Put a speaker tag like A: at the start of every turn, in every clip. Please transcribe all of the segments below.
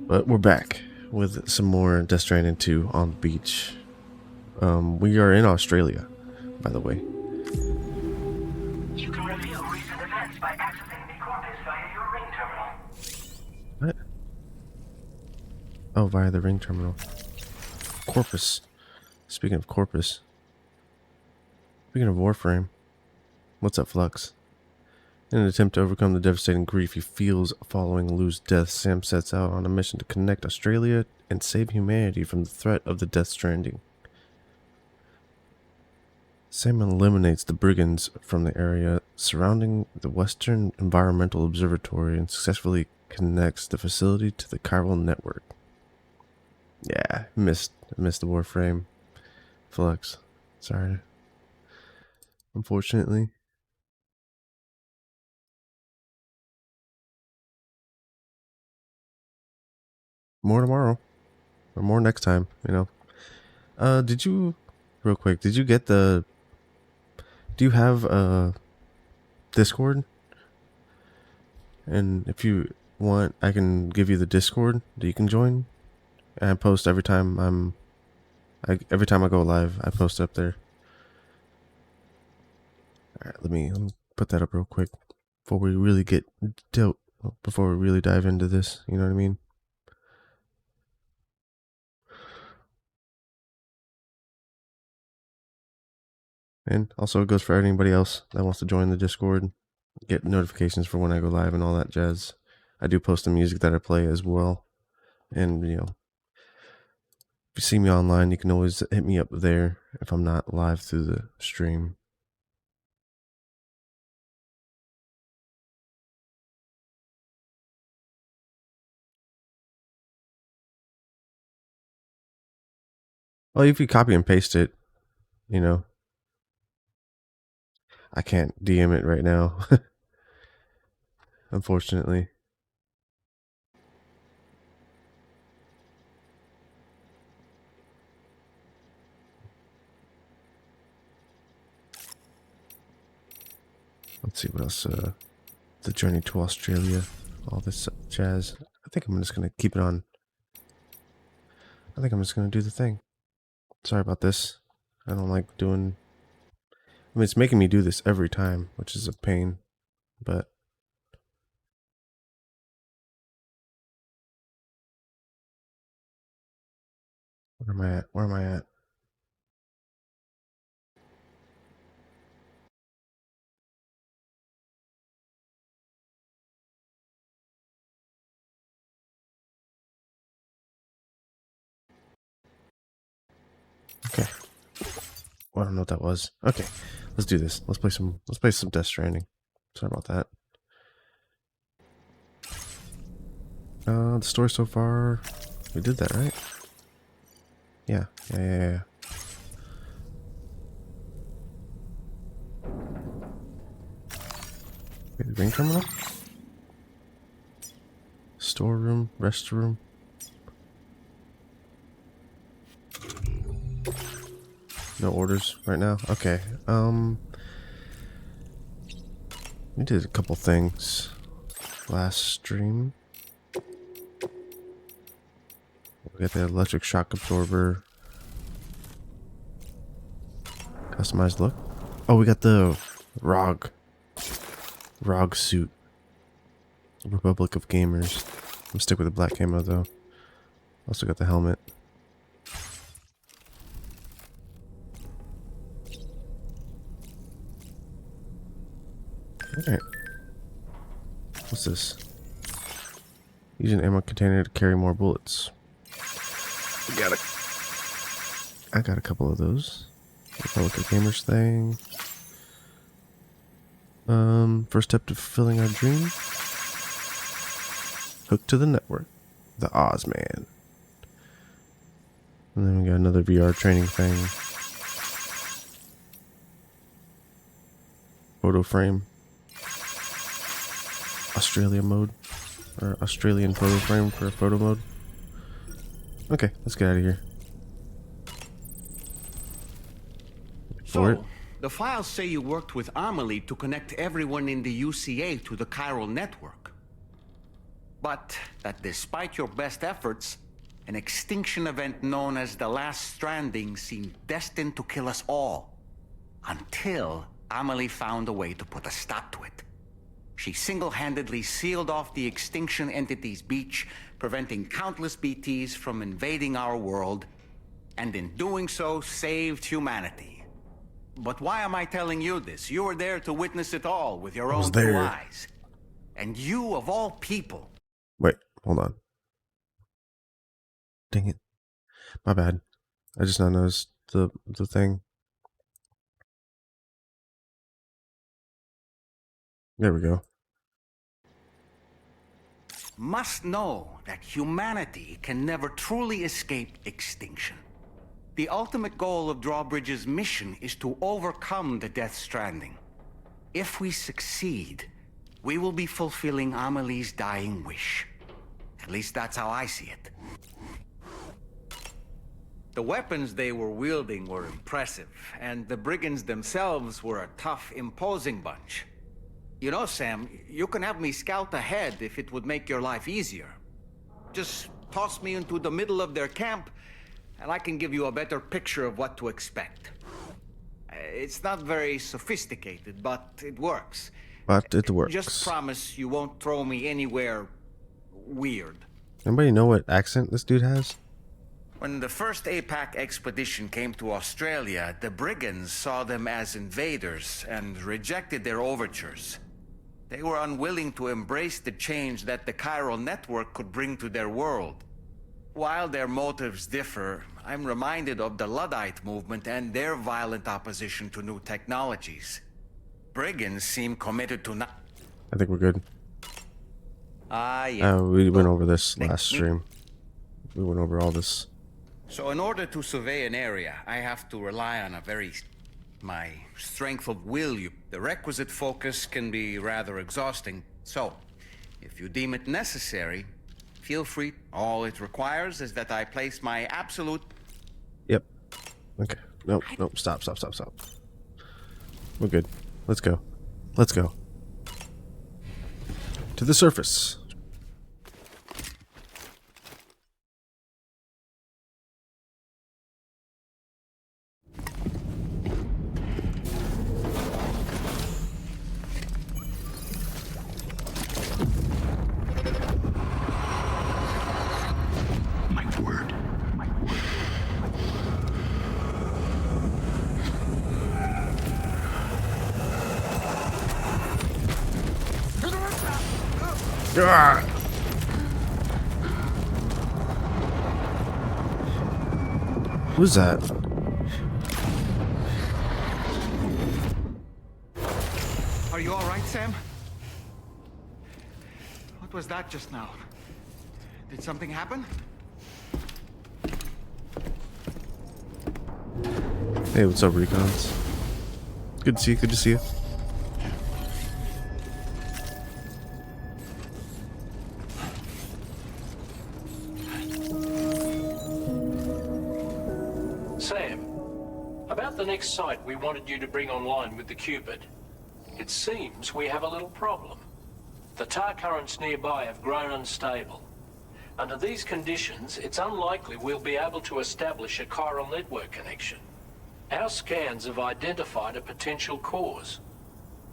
A: But we're back with some more Death Stranding 2 on the beach. We are in Australia, by the way.
B: You can reveal recent events by accessing the corpus via your ring terminal.
A: What? Oh, via the ring terminal. Corpus. Speaking of corpus. Speaking of Warframe. What's up, Flux? In an attempt to overcome the devastating grief he feels following Lou's death, Sam sets out on a mission to connect Australia and save humanity from the threat of the Death Stranding. Sam eliminates the brigands from the area surrounding the Western Environmental Observatory and successfully connects the facility to the chiral network. Yeah, missed the Warframe. Flux. Sorry. Unfortunately. More tomorrow. Or more next time, you know. Did you, real quick, did you get do you have Discord? And if you want, I can give you the Discord that you can join. And I post every time every time I go live, I post up there. Alright, let me put that up real quick before we really before we really dive into this, you know what I mean? And also it goes for anybody else that wants to join the Discord, get notifications for when I go live and all that jazz. I do post the music that I play as well. And, you know, if you see me online, you can always hit me up there if I'm not live through the stream. Well, if you copy and paste it, you know, I can't DM it right now, unfortunately. Let's see what else. The journey to Australia, all this jazz. I think I'm just gonna keep it on. I think I'm just gonna do the thing. Sorry about this. I don't like doing. I mean, it's making me do this every time, which is a pain. But where am I at? Where am I at? Okay. Well, I don't know what that was. Okay, let's do this. Let's play some Death Stranding. Sorry about that. The story so far, we did that, right? Yeah. Wait, the ring terminal? Storeroom, restroom. No orders right now? Okay. We did a couple things last stream. We got the electric shock absorber. Customized look. Oh, we got the ROG suit. Republic of Gamers. I'm gonna stick with the black camo though. Also got the helmet. Alright. What's this? Use an ammo container to carry more bullets. I got a couple of those. Republic of Gamers thing. First step to fulfilling our dream. Hooked to the network. The Ozman. And then we got another VR training thing. Photo frame. Australia mode. Or Australian photo frame for photo mode. Okay, let's get out of here.
C: So, the files say you worked with Amelie to connect everyone in the UCA to the chiral network. but that despite your best efforts, an extinction event known as the Last Stranding seemed destined to kill us all. Until Amelie found a way to put a stop to it. She single-handedly sealed off the extinction entity's beach, preventing countless BTs from invading our world, and in doing so, saved humanity. But why am I telling you this? You were there to witness it all with your own two eyes. And you, of all people...
A: Wait, hold on. Dang it. My bad. I just now noticed the thing. There we go.
C: Must know that humanity can never truly escape extinction. The ultimate goal of Drawbridge's mission is to overcome the Death Stranding. If we succeed, we will be fulfilling Amelie's dying wish. At least that's how I see it. The weapons they were wielding were impressive, and the brigands themselves were a tough, imposing bunch. You know, Sam, you can have me scout ahead if it would make your life easier. Just toss me into the middle of their camp, and I can give you a better picture of what to expect. It's not very sophisticated, but it works.
A: But it works.
C: Just promise you won't throw me anywhere weird.
A: Anybody know what accent this dude has?
C: When the first APAC expedition came to Australia, the brigands saw them as invaders and rejected their overtures. They were unwilling to embrace the change that the chiral network could bring to their world. While their motives differ, I'm reminded of the Luddite movement and their violent opposition to new technologies. Brigands seem committed to not...
A: I think we're good.
C: Yeah.
A: We went over this last stream. We went over all this.
C: So in order to survey an area, I have to rely on my strength of will. The requisite focus can be rather exhausting. So, if you deem it necessary, feel free. All it requires is that I place my absolute...
A: Yep. Okay. Nope. Stop. We're good. Let's go. To the surface. Who's that?
C: Are you all right, Sam? What was that just now? Did something happen?
A: Hey, what's up, Recons? Good to see you.
D: Sam, about the next site we wanted you to bring online with the Cupid. It seems we have a little problem. The tar currents nearby have grown unstable. Under these conditions, it's unlikely we'll be able to establish a chiral network connection. Our scans have identified a potential cause.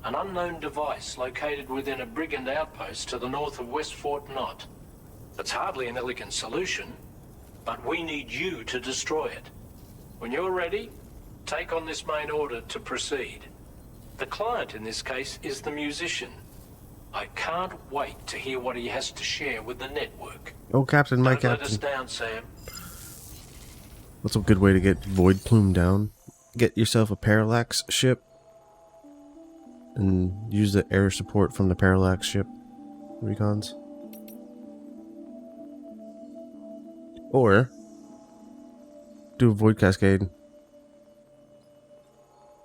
D: An unknown device located within a brigand outpost to the north of West Fort Knott. It's hardly an elegant solution, but we need you to destroy it. When you're ready, take on this main order to proceed. The client in this case is the musician. I can't wait to hear what he has to share with the network.
A: Oh, Captain, my
D: Don't let us
A: Captain.
D: down, Sam.
A: What's a good way to get Void Plume down? Get yourself a parallax ship and use the air support from the parallax ship, Recons. Or do a Void Cascade.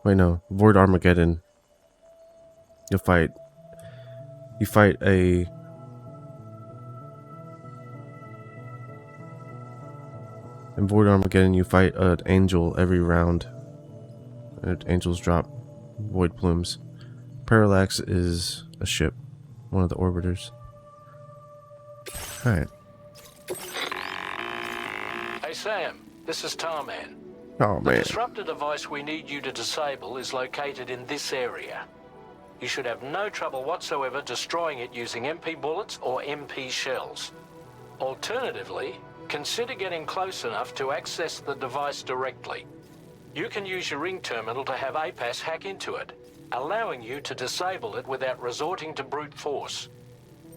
A: Wait, no, Void Armageddon. You fight a in Void Armageddon you fight an angel every round. And angels drop void plumes. Parallax is a ship, one of the orbiters. Alright.
D: Hey Sam, this is Tarman.
A: Oh,
D: The
A: man.
D: disruptor device we need you to disable is located in this area. You should have no trouble whatsoever destroying it using MP bullets or MP shells. Alternatively, consider getting close enough to access the device directly. You can use your ring terminal to have APAS hack into it, allowing you to disable it without resorting to brute force.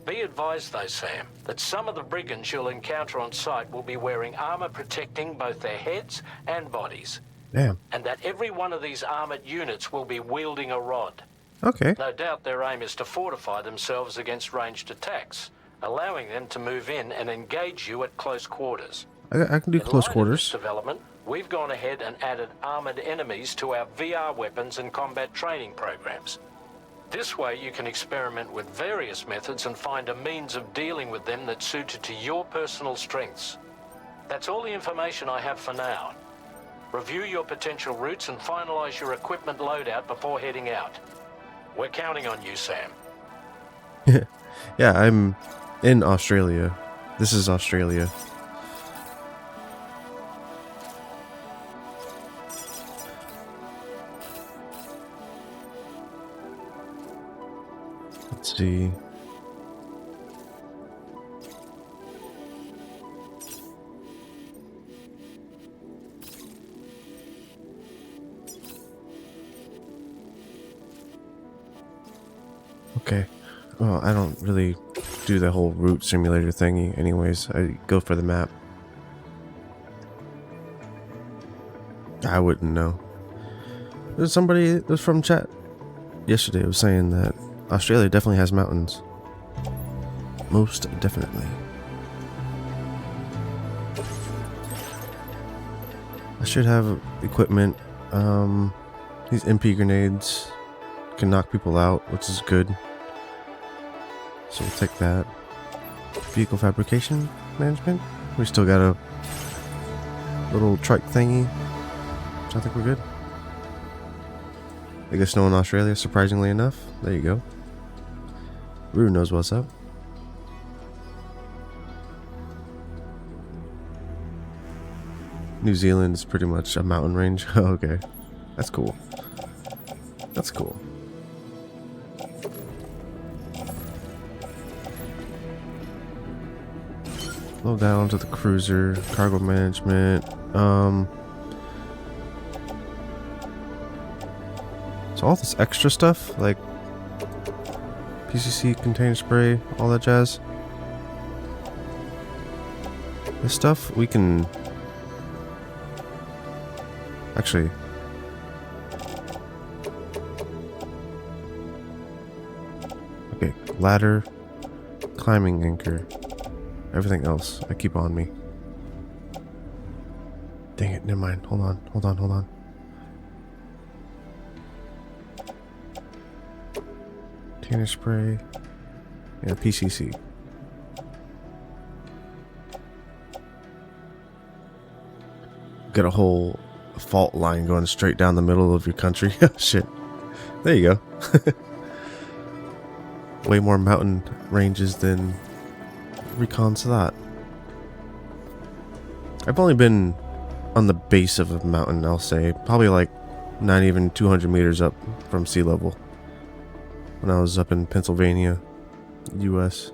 D: Be advised though, Sam, that some of the brigands you'll encounter on site will be wearing armor protecting both their heads and bodies,
A: Damn.
D: and that every one of these armored units will be wielding a rod.
A: Okay.
D: No doubt their aim is to fortify themselves against ranged attacks, allowing them to move in and engage you at close quarters.
A: I can do
D: In
A: close
D: light of
A: quarters.
D: this development, we've gone ahead and added armored enemies to our VR weapons and combat training programs. This way you can experiment with various methods and find a means of dealing with them that's suited to your personal strengths. That's all the information I have for now. Review your potential routes and finalize your equipment loadout before heading out. We're counting on you, Sam.
A: Yeah, I'm in Australia. This is Australia. Let's see. Okay. Well, I don't really do the whole route simulator thingy anyways. I go for the map. I wouldn't know. There's somebody that was from chat yesterday was saying that Australia definitely has mountains. Most definitely. I should have equipment. These MP grenades can knock people out, which is good. So we'll take that. Vehicle fabrication management. We still got a little trike thingy. So I think we're good. I guess snow in Australia, surprisingly enough. There you go. Rue knows what's up. New Zealand is pretty much a mountain range. Oh, okay. That's cool. That's cool. Slow down to the cruiser, cargo management. So all this extra stuff, like PCC, container spray, all that jazz. This stuff we can actually. Okay, ladder, climbing anchor. Everything else I keep on me. Dang it, never mind. Hold on. Container spray. Yeah, PCC. Got a whole fault line going straight down the middle of your country. Shit. There you go. Way more mountain ranges than recons that. I've only been on the base of a mountain, I'll say. Probably like not even 200 meters up from sea level. When I was up in Pennsylvania, US.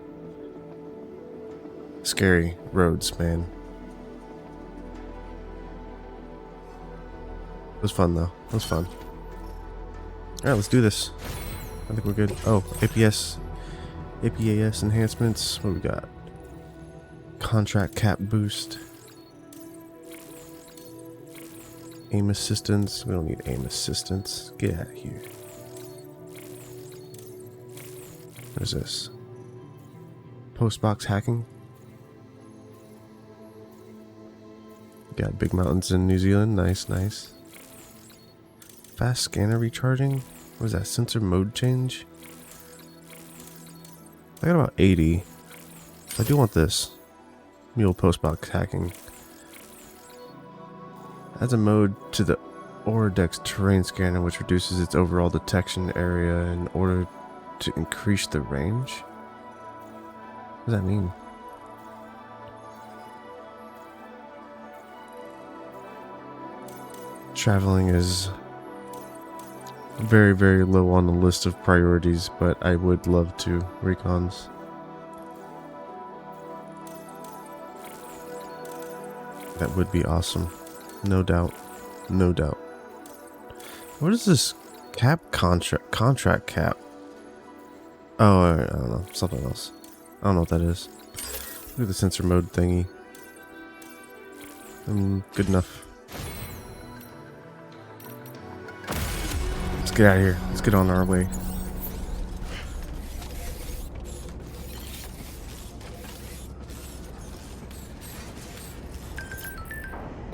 A: Scary roads, man. It was fun though. It was fun. Alright, let's do this. I think we're good. Oh, APAS enhancements. What we got? Contract cap boost. Aim assistance. We don't need aim assistance. Get out of here. What is this? Postbox hacking. Got big mountains in New Zealand. Nice, nice. Fast scanner recharging. What is that? Sensor mode change? I got about 80. I do want this. Mule postbox hacking. Adds a mode to the Orodex terrain scanner, which reduces its overall detection area in order to increase the range. What does that mean? Traveling is very, very low on the list of priorities, but I would love to recons. That would be awesome. No doubt. No doubt. What is this cap contract cap? Oh, I don't know. Something else. I don't know what that is. Look at the sensor mode thingy. Good enough. Let's get out of here. Let's get on our way.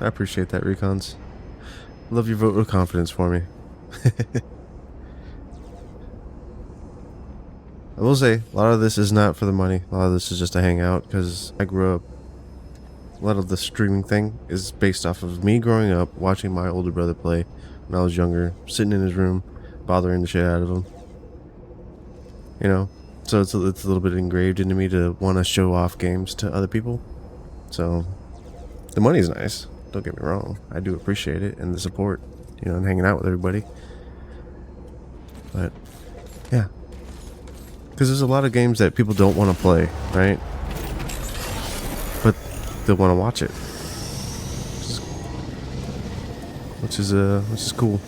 A: I appreciate that, Recons. Love your vote of confidence for me. I will say, a lot of this is not for the money. A lot of this is just to hang out, because I grew up. A lot of the streaming thing is based off of me growing up, watching my older brother play when I was younger, sitting in his room, bothering the shit out of him. You know? So it's a little bit engraved into me to want to show off games to other people. So, the money's nice. Don't get me wrong. I do appreciate it, and the support, you know, and hanging out with everybody. But, yeah. Because there's a lot of games that people don't want to play, right? But they want to watch it. Which is cool.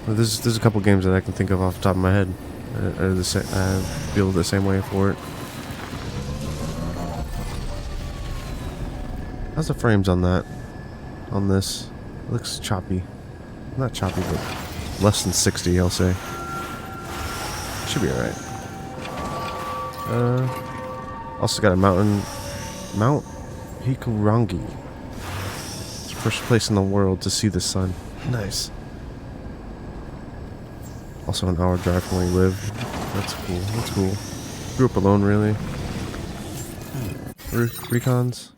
A: Well, there's a couple games that I can think of off the top of my head. I feel the same way for it. How's the frames on that? On this? It looks choppy. Not choppy, but less than 60, I'll say. Should be alright. Also got a Mount Hikurangi. It's the first place in the world to see the sun. Nice. Also an hour drive from where we live. That's cool. That's cool. Grew up alone, really. Recons.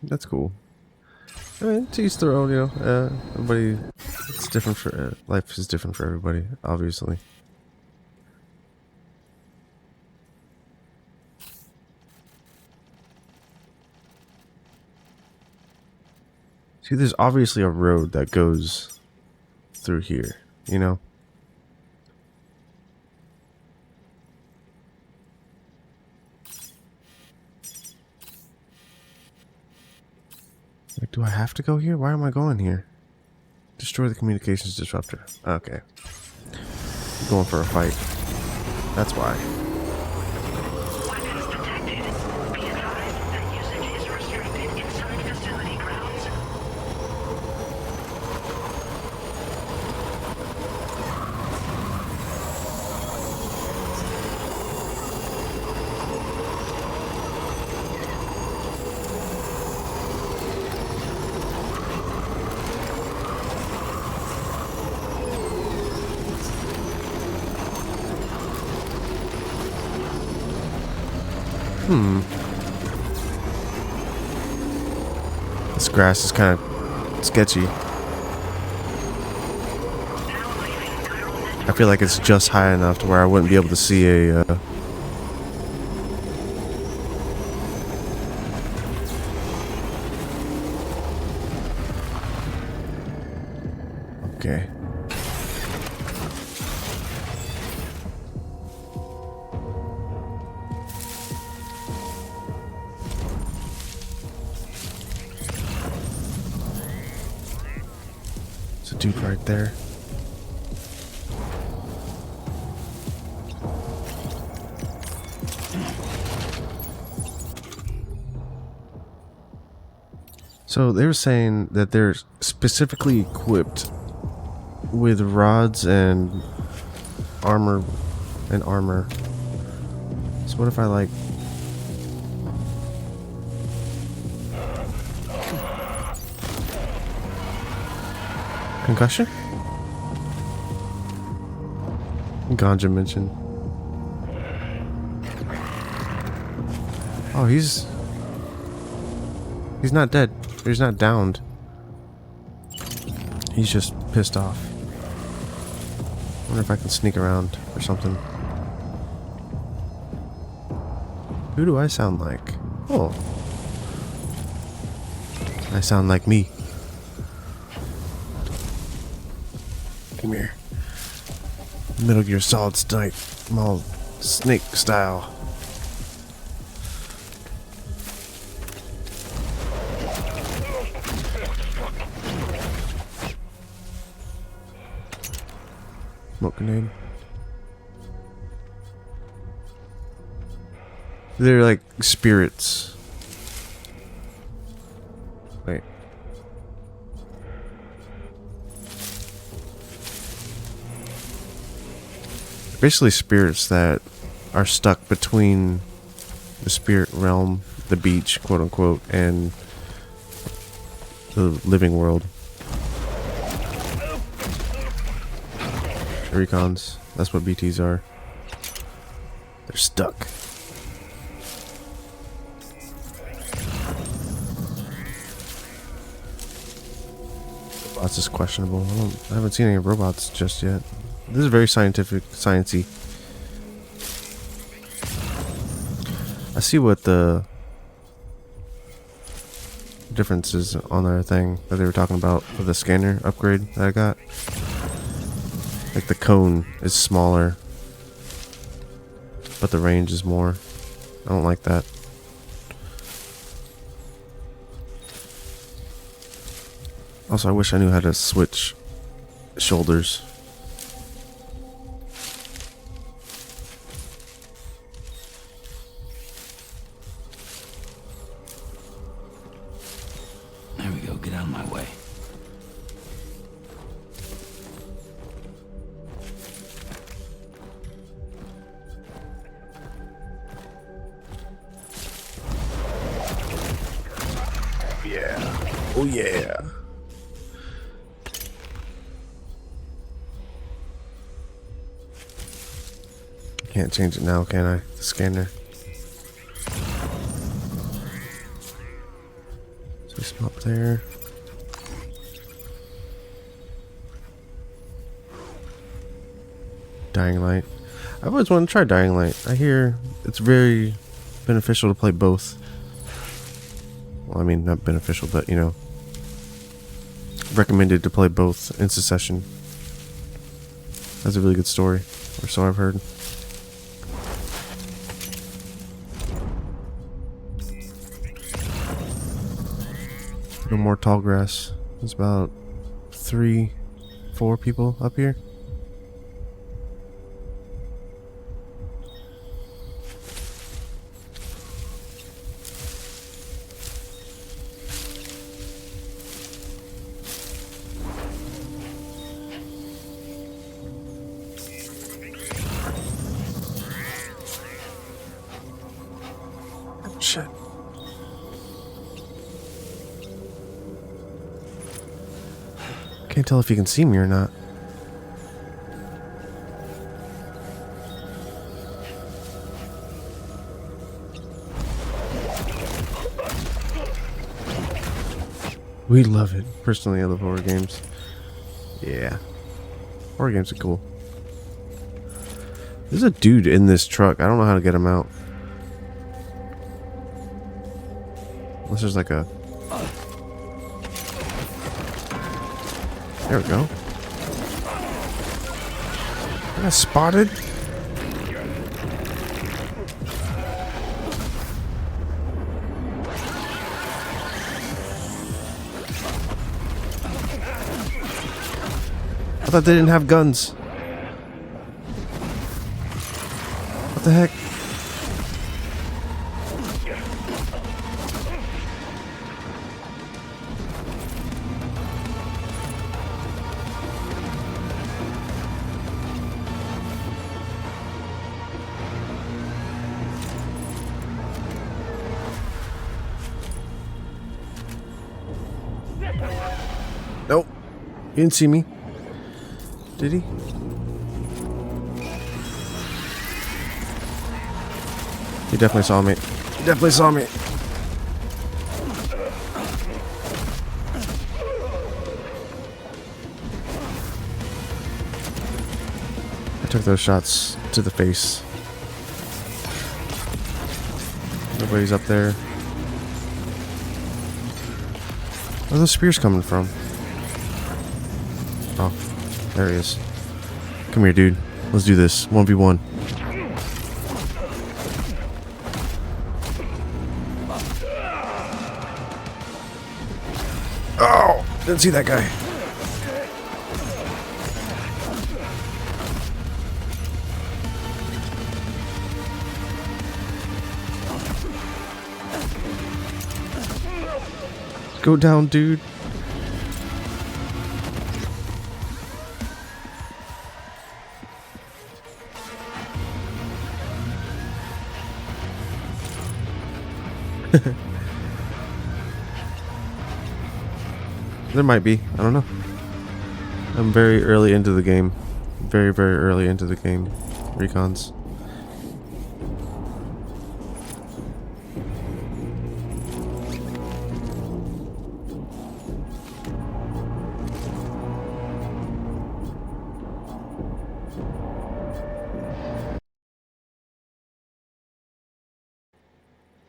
A: That's cool. I mean, to each their own, you know. Everybody, it's different for life is different for everybody, obviously. See, there's obviously a road that goes through here, you know? Like, do I have to go here? Why am I going here? Destroy the communications disruptor. Okay. I'm going for a fight. That's why.
B: Weapons detected. Be advised that usage is restricted inside facility grounds.
A: This grass is kind of sketchy. I feel like it's just high enough to where I wouldn't be able to see a okay. There's a dude right there. So they were saying that they're specifically equipped with rods and armor So what if I like concussion? Ganja mentioned. Oh, he's not dead. He's not downed. He's just pissed off. Wonder if I can sneak around or something. Who do I sound like? Oh. I sound like me. Come here. Metal Gear Solid Snipe. I'm all snake style. Smoke grenade. They're like spirits. Wait. Basically spirits that are stuck between the spirit realm, the beach, quote unquote, and the living world. Recons. That's what BTs are. They're stuck. Robots is questionable. I haven't seen any robots just yet. This is very scientific, sciencey. I see what the difference is on their thing that they were talking about with the scanner upgrade that I got. Like the cone is smaller, but the range is more. I don't like that. Also, I wish I knew how to switch shoulders.
E: There we go, get out of my way.
A: Oh yeah. Can't change it now, can I? The scanner. So some up there. Dying Light. I've always wanted to try Dying Light. I hear it's very beneficial to play both. Well, I mean, not beneficial, but you know, recommended to play both in succession. That's a really good story, or so I've heard. No more tall grass. There's about 3-4 people up here. Shit. Can't tell if you can see me or not. We love it. Personally, I love horror games. Yeah. Horror games are cool. There's a dude in this truck. I don't know how to get him out. Unless there's like a... There we go. I got spotted. I thought they didn't have guns. What the heck? Nope. He didn't see me. Did he? He definitely saw me. He definitely saw me. I took those shots to the face. Nobody's up there. Where are those spears coming from? Oh. There he is. Come here, dude. Let's do this. 1v1. Oh! Didn't see that guy. Go down, dude. There might be. I don't know. I'm very early into the game. Very, very early into the game. Recons.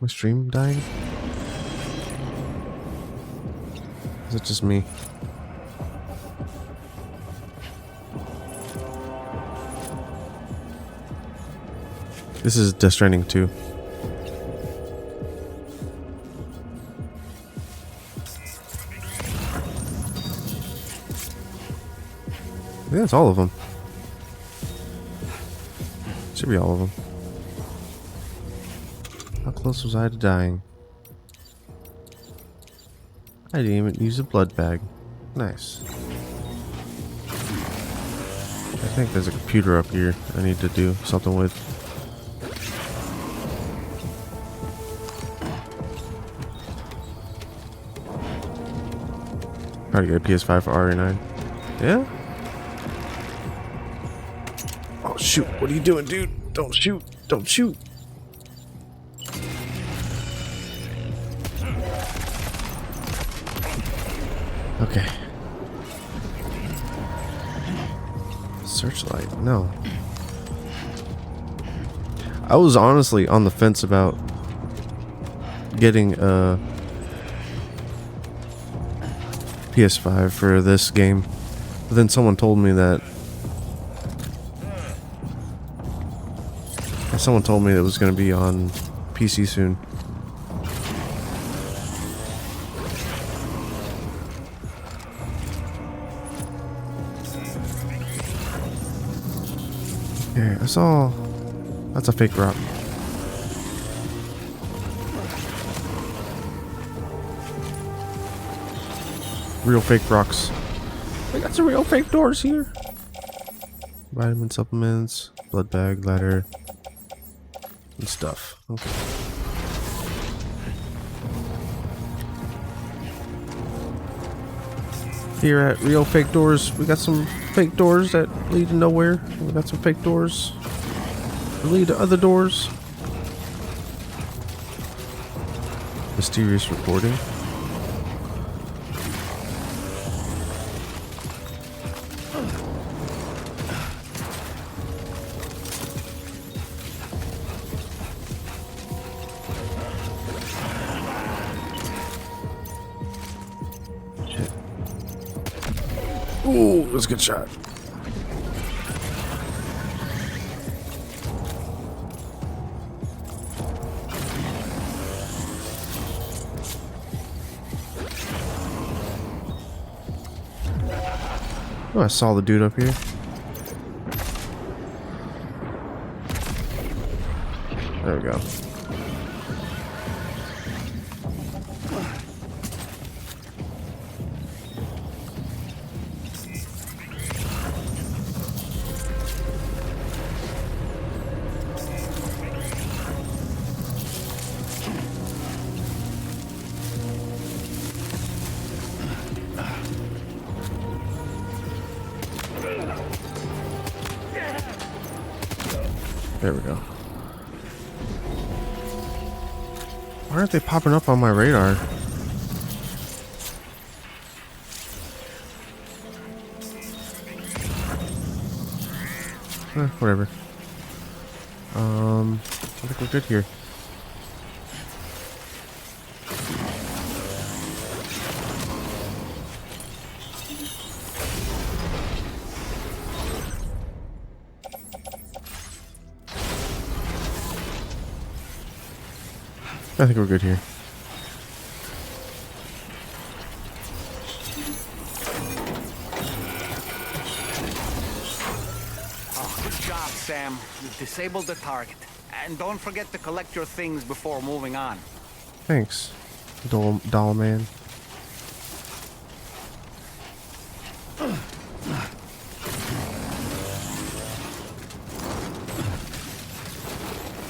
A: My stream dying? Is it just me? This is Death Stranding 2. Yeah, it's all of them. Should be all of them. How close was I to dying? I didn't even use a blood bag. Nice. I think there's a computer up here I need to do something with. Probably get a PS5 for RE9. Yeah? Oh shoot, what are you doing, dude? Don't shoot. Don't shoot. Okay. Searchlight, no. I was honestly on the fence about getting a PS5 for this game, but then someone told me that it was going to be on PC soon. Okay, I saw. That's a fake rock. Real fake rocks. We got some real fake doors here. Vitamin supplements, blood bag, ladder, and stuff. Okay. Here at Real Fake Doors, we got some fake doors that lead to nowhere. We got some fake doors that lead to other doors. Mysterious recording. Ooh, that's a good shot. Oh, I saw the dude up here. There we go. There we go. Why aren't they popping up on my radar? Whatever. I think we're good here. I think we're good here.
C: Oh, good job, Sam. You've disabled the target. And don't forget to collect your things before moving on.
A: Thanks, doll man.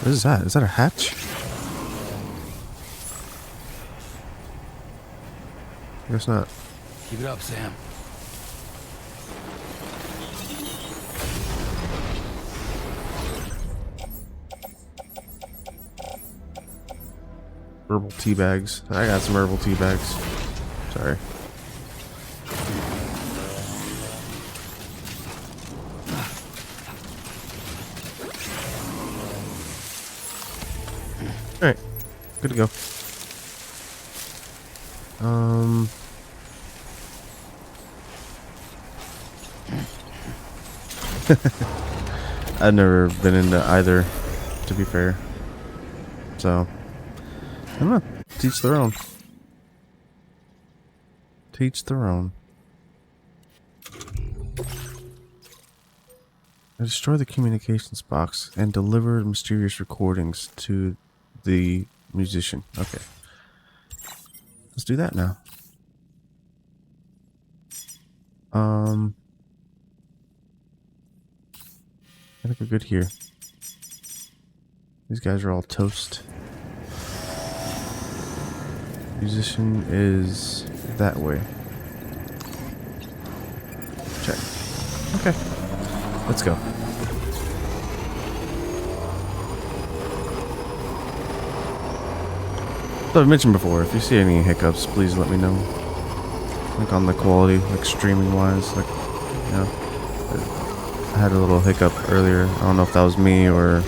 A: What is that? Is that a hatch? I guess not.
E: Keep it up, Sam.
A: Herbal tea bags. I got some herbal tea bags. Sorry. Alright. Good to go. I've never been into either, to be fair. So, I don't know. Teach their own. Teach their own. Destroy the communications box and deliver mysterious recordings to the musician. Okay. Let's do that now. I think we're good here. These guys are all toast. Musician is that way. Check. Okay. Let's go. So I've mentioned before, if you see any hiccups, please let me know. Like on the quality, like streaming wise, like, you know, I had a little hiccup earlier. I don't know if that was me or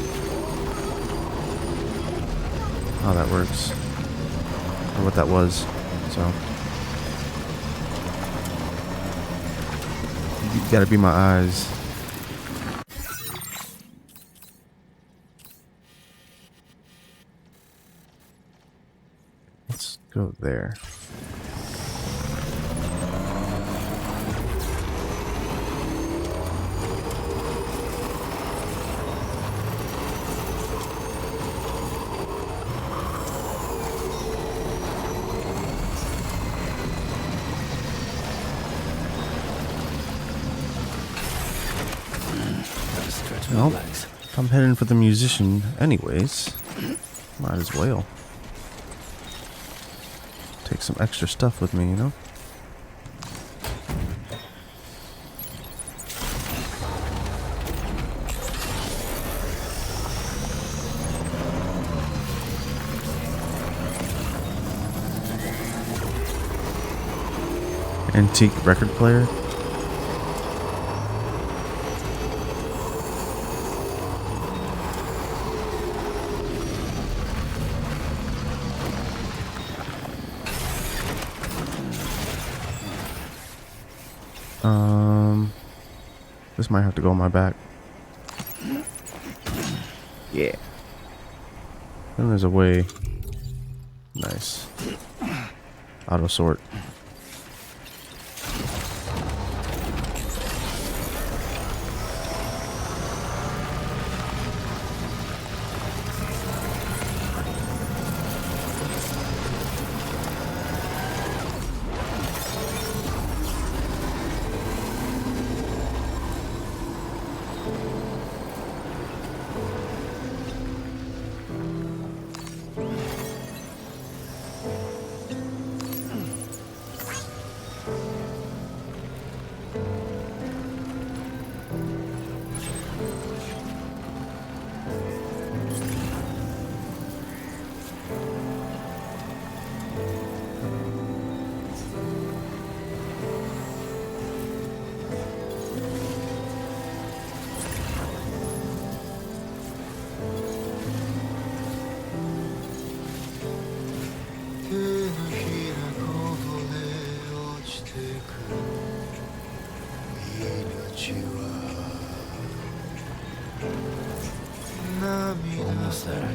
A: how that works or what that was. So you gotta be my eyes. Let's go there. Well, if I'm heading for the musician anyways, might as well take some extra stuff with me, you know? Antique record player. This might have to go on my back. Yeah. Then there's a way. Nice. Auto sort.
E: Almost there.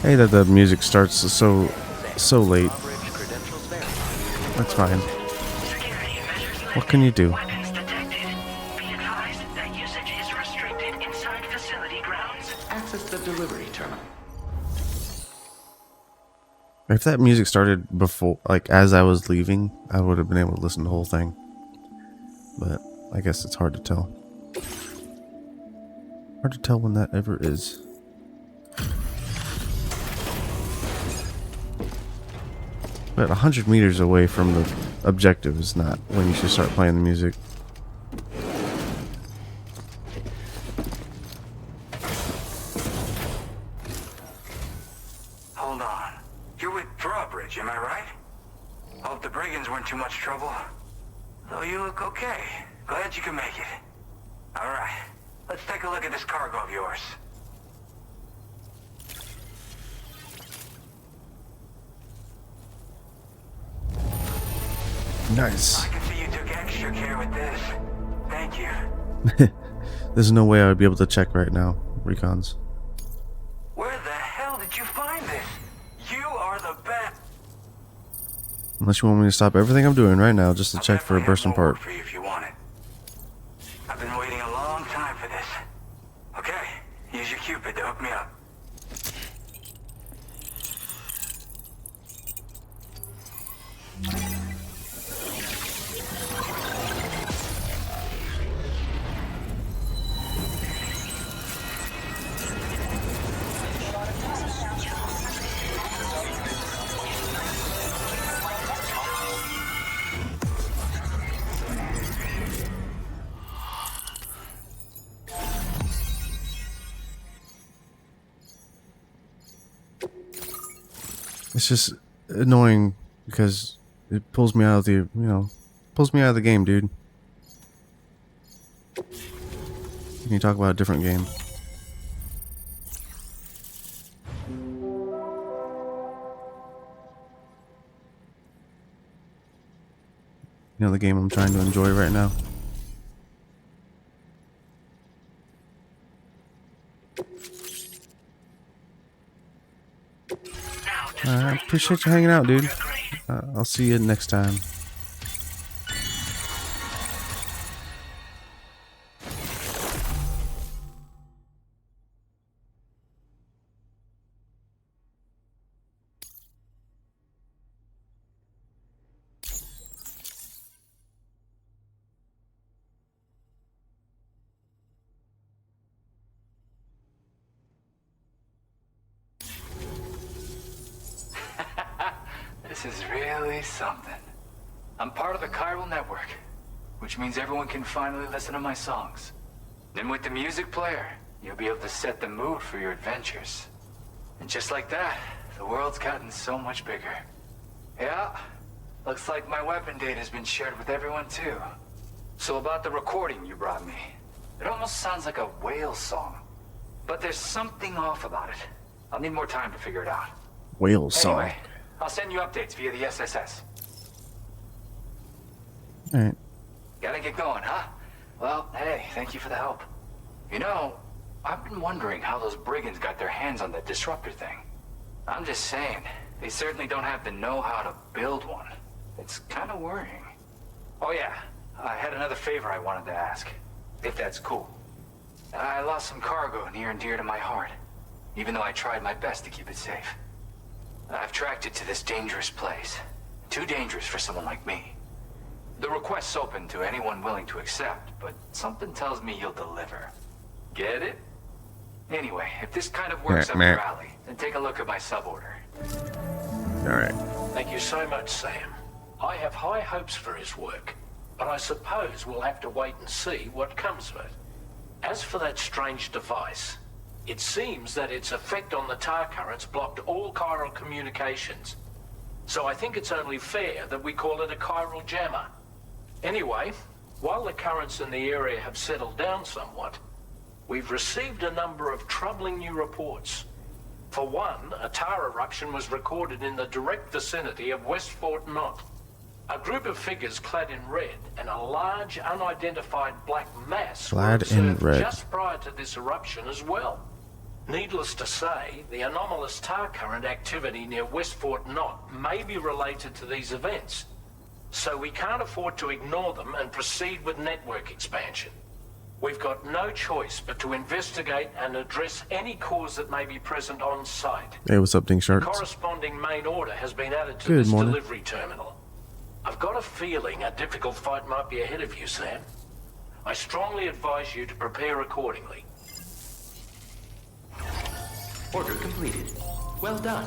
A: Hey, that the music starts so late. That's fine.
B: Security measures
A: What can you do?
B: weapons detected. Be advised that usage is restricted inside facility grounds.
E: Access the delivery terminal.
A: If that music started before, like as I was leaving, I would have been able to listen to the whole thing. But I guess it's hard to tell. Hard to tell when that ever is. But 100 meters away from the objective is not when you should start playing the music.
F: Hold on. You're with Drawbridge, am I right? Hope the brigands weren't too much trouble. Though you look okay. Glad you can make it. Alright. Let's take a look at this cargo of yours.
A: Nice.
F: I can see you took extra care with this. Thank you.
A: There's no way I would be able to check right now. Recons.
F: Where the hell did you find this? You are the best.
A: Unless you want me to stop everything I'm doing right now just to
F: I'll
A: check for a
F: definitely
A: bursting
F: have more
A: part.
F: for you if you want it. I've been waiting a long time for this. Okay, use your Cupid to hook me up.
A: It's just annoying because it pulls me out of the, pulls me out of the game, dude. Can you talk about a different game? You know, the game I'm trying to enjoy right now. I appreciate you hanging out, dude. I'll see you next time.
G: This is really something. I'm part of the chiral network, which means everyone can finally listen to my songs. Then with the music player, you'll be able to set the mood for your adventures. And just like that, the world's gotten so much bigger. Yeah, looks like my weapon data has been shared with everyone too. So about the recording you brought me, it almost sounds like a whale song. But there's something off about it. I'll need more time to figure it out.
A: Whale song.
G: Anyway, I'll send you updates via the SSS.
A: Alright.
G: Gotta get going, huh? Well, hey, thank you for the help. You know, I've been wondering how those brigands got their hands on that disruptor thing. I'm just saying, they certainly don't have the know-how to build one. It's kind of worrying. Oh yeah, I had another favor I wanted to ask, if that's cool. I lost some cargo near and dear to my heart, even though I tried my best to keep it safe. I've tracked it to this dangerous place. Too dangerous for someone like me. The request's open to anyone willing to accept, but something tells me you'll deliver. Get it? Anyway, if this kind of works up your alley, then take a look at my suborder.
A: Alright.
D: Thank you so much, Sam. I have high hopes for his work, but I suppose we'll have to wait and see what comes of it. As for that strange device, it seems that its effect on the tar currents blocked all chiral communications. So I think it's only fair that we call it a chiral jammer. Anyway, while the currents in the area have settled down somewhat, we've received a number of troubling new reports. For one, a tar eruption was recorded in the direct vicinity of West Fort Knot. A group of figures clad in red and a large unidentified black mass were
A: Clad in
D: observed
A: red.
D: just prior to this eruption as well. Needless to say, the anomalous tar current activity near West Fort Knot may be related to these events. So we can't afford to ignore them and proceed with network expansion. We've got no choice but to investigate and address any cause that may be present on site.
A: Hey, what's up, Ding
D: The
A: Sharks?
D: corresponding main order has been added to
A: Good
D: this
A: morning.
D: delivery terminal. I've got a feeling a difficult fight might be ahead of you, Sam. I strongly advise you to prepare accordingly.
E: Order completed. Well done.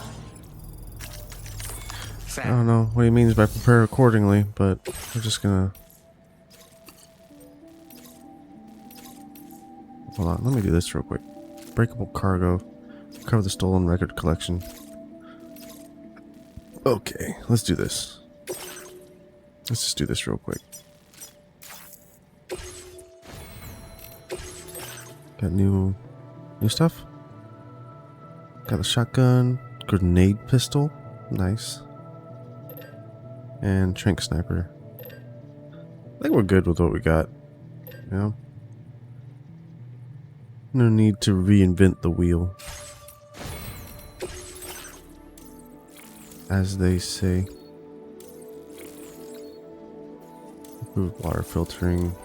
A: I don't know what he means by prepare accordingly, but we're just gonna... Hold on, let me do this real quick. Breakable cargo. Cover the stolen record collection. Okay, let's do this. Let's just do this real quick. Got new stuff. Got the shotgun, grenade pistol, nice, and trank sniper. I think we're good with what we got. You know, no need to reinvent the wheel, as they say. Improved water filtering.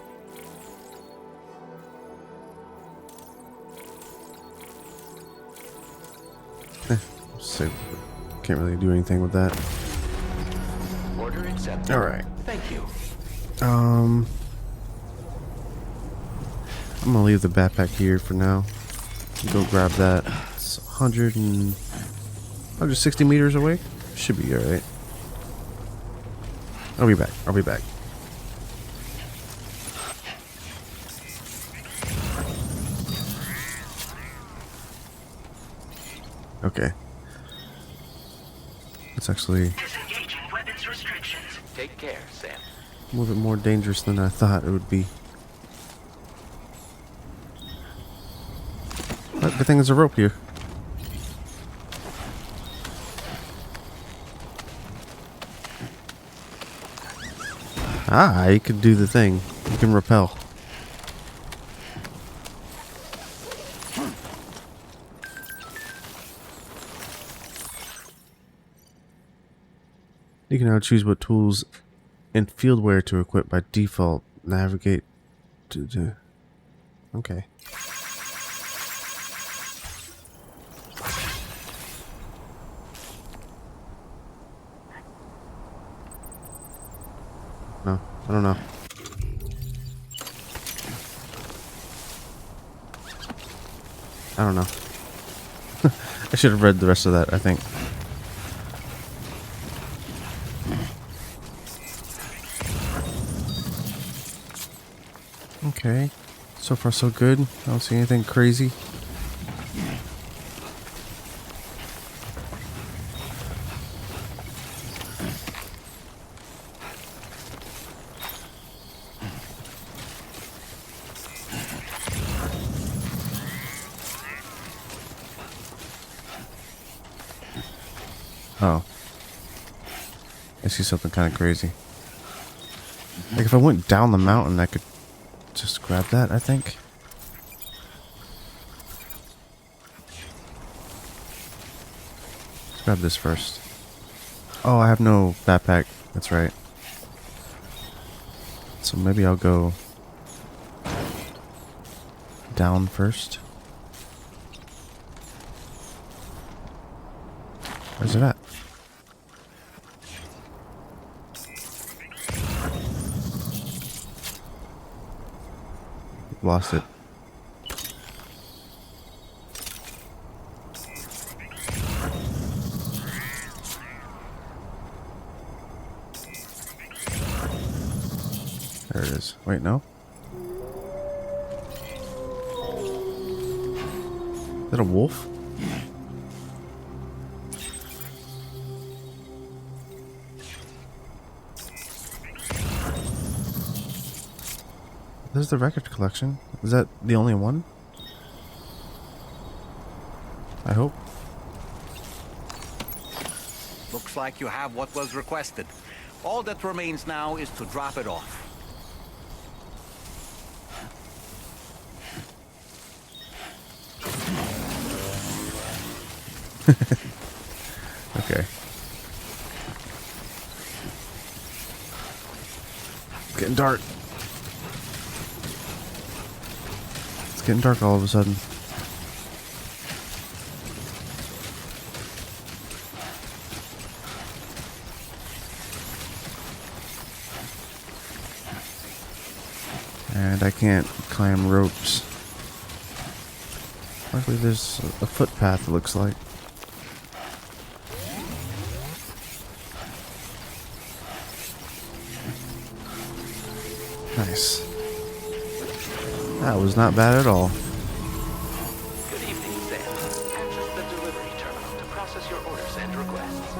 A: So can't really do anything with that.
E: Order accepted.
A: All right.
E: Thank you.
A: I'm gonna leave the backpack here for now. Go grab that. It's 160 meters away. Should be all right. I'll be back. I'll be back. Okay. It's actually
B: Disengaging weapons restrictions.
E: Take care, Sam.
A: a little bit more dangerous than I thought it would be. But good thing there's a rope here. Ah, you can do the thing. You can rappel. You can now choose what tools and fieldware to equip by default. Navigate to okay. No, I don't know. I don't know. I should have read the rest of that, I think. Okay, so far so good. I don't see anything crazy. Oh, I see something kind of crazy. Like if I went down the mountain, I could just grab that, I think. Let's grab this first. Oh, I have no backpack. That's right. So maybe I'll go down first. Where's it at? Lost it. There it is. Wait, no? Is that a wolf? There's the record collection. Is that the only one? I hope.
C: Looks like you have what was requested. All that remains now is to drop it off.
A: Okay. It's getting dark. It's getting dark all of a sudden. And I can't climb ropes. Luckily there's a footpath, it looks like. Nice. That was not bad at all.
E: Good evening, Sam. Access the delivery terminal to process your orders and requests.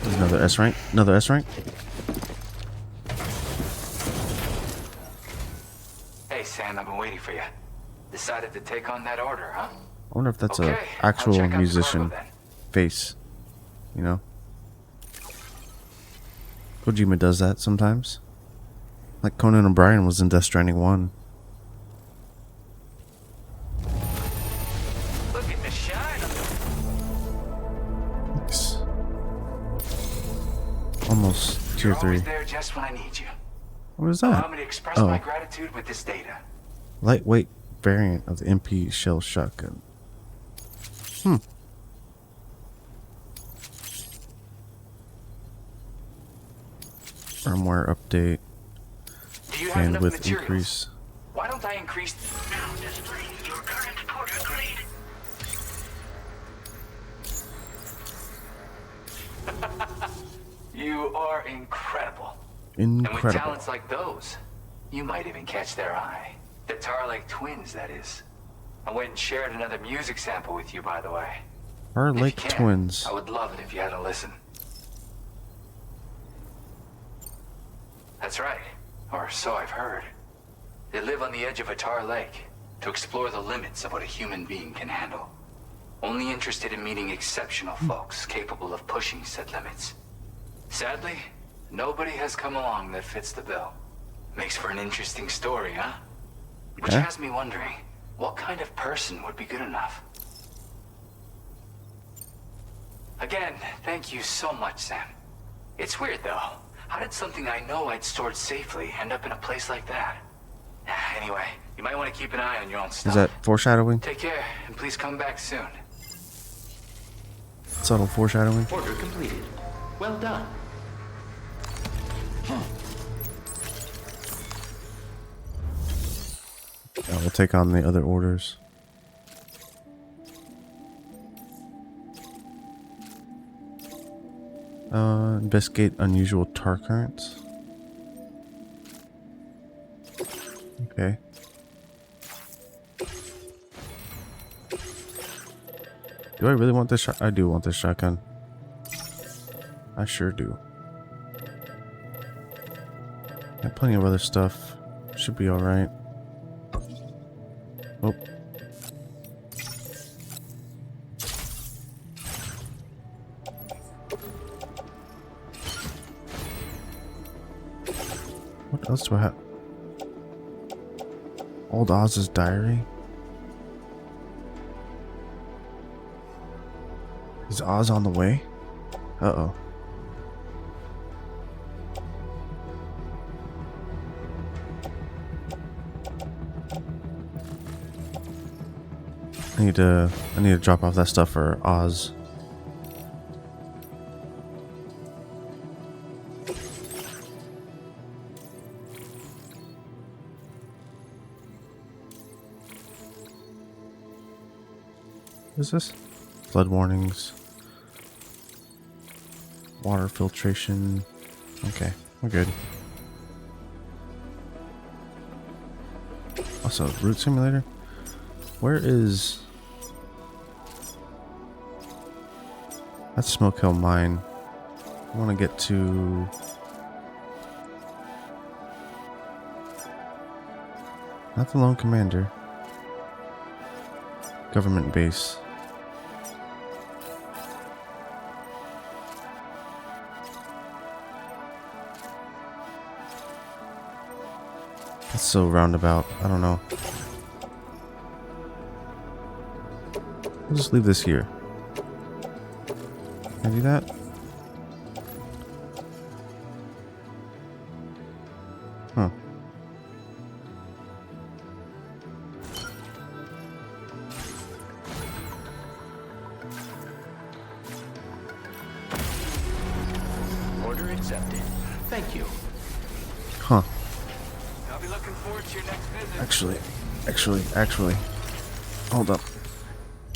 A: There's another S rank. Another S rank.
G: Hey, Sam, I've been waiting for you. Decided to take on that order, huh?
A: I wonder if that's
G: Okay,
A: a
G: I'll
A: actual
G: check out the
A: musician
G: cargo then.
A: face. You know? Kojima does that sometimes. Like Conan O'Brien was in Death Stranding 1.
E: Look at the shine on the
A: Nice. Almost tier
G: You're always
A: 3.
G: there just when I need you.
A: What is
G: Allow
A: that?
G: me to express
A: Oh.
G: my gratitude with this data.
A: Lightweight variant of the MP shell shotgun. Firmware update.
G: Do you have enough
A: Bandwidth
G: materials?
A: increase.
G: Why don't I increase...
B: Now display your current porter grade.
G: You are incredible. And with
A: Incredible.
G: talents like those, you might even catch their eye. The Tarlake twins, that is. I went and shared another music sample with you, by the way.
A: Our
G: If you
A: Lake
G: can,
A: Twins.
G: I would love it if you had a listen. That's right. Or so I've heard. They live on the edge of a tar lake to explore the limits of what a human being can handle. Only interested in meeting exceptional folks capable of pushing said limits. Sadly, nobody has come along that fits the bill. Makes for an interesting story, huh? Which
A: Yeah.
G: has me wondering, what kind of person would be good enough? Again, thank you so much, Sam. It's weird, though. How did something I know I'd stored safely end up in a place like that? Anyway, you might want to keep an eye on your own stuff.
A: Is that foreshadowing?
G: Take care, and please come back soon.
A: Subtle foreshadowing?
E: Order completed. Well done.
A: We'll take on the other orders. Investigate unusual tar currents. Okay. Do I really want this shot? I do want this shotgun. I sure do. Got plenty of other stuff. Should be alright. Oh. What else do I have? Old Oz's diary? Is Oz on the way? Uh-oh. I need to drop off that stuff for Oz. What is this? Flood warnings. Water filtration. Okay, we're good. Also, route simulator. Where is... That's Smoke Hill Mine. I want to get to... Not the Lone Commander. Government base. That's so roundabout. I don't know. I'll just leave this here. Can I do that? Huh.
E: Order accepted. Thank you.
A: Huh.
G: I'll be looking forward to your next visit.
A: Actually. Hold up.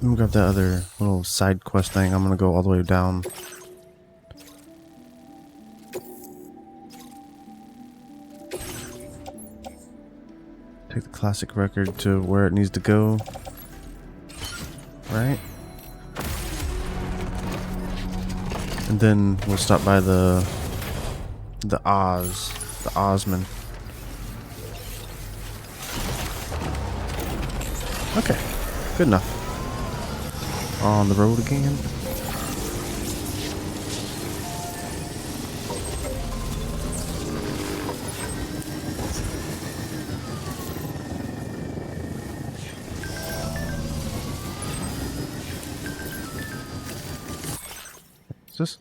A: Let me grab that other little side quest thing. I'm gonna go all the way down. Take the classic record to where it needs to go. Right? And then we'll stop by the Osman. Okay, good enough. On the road again. What's this?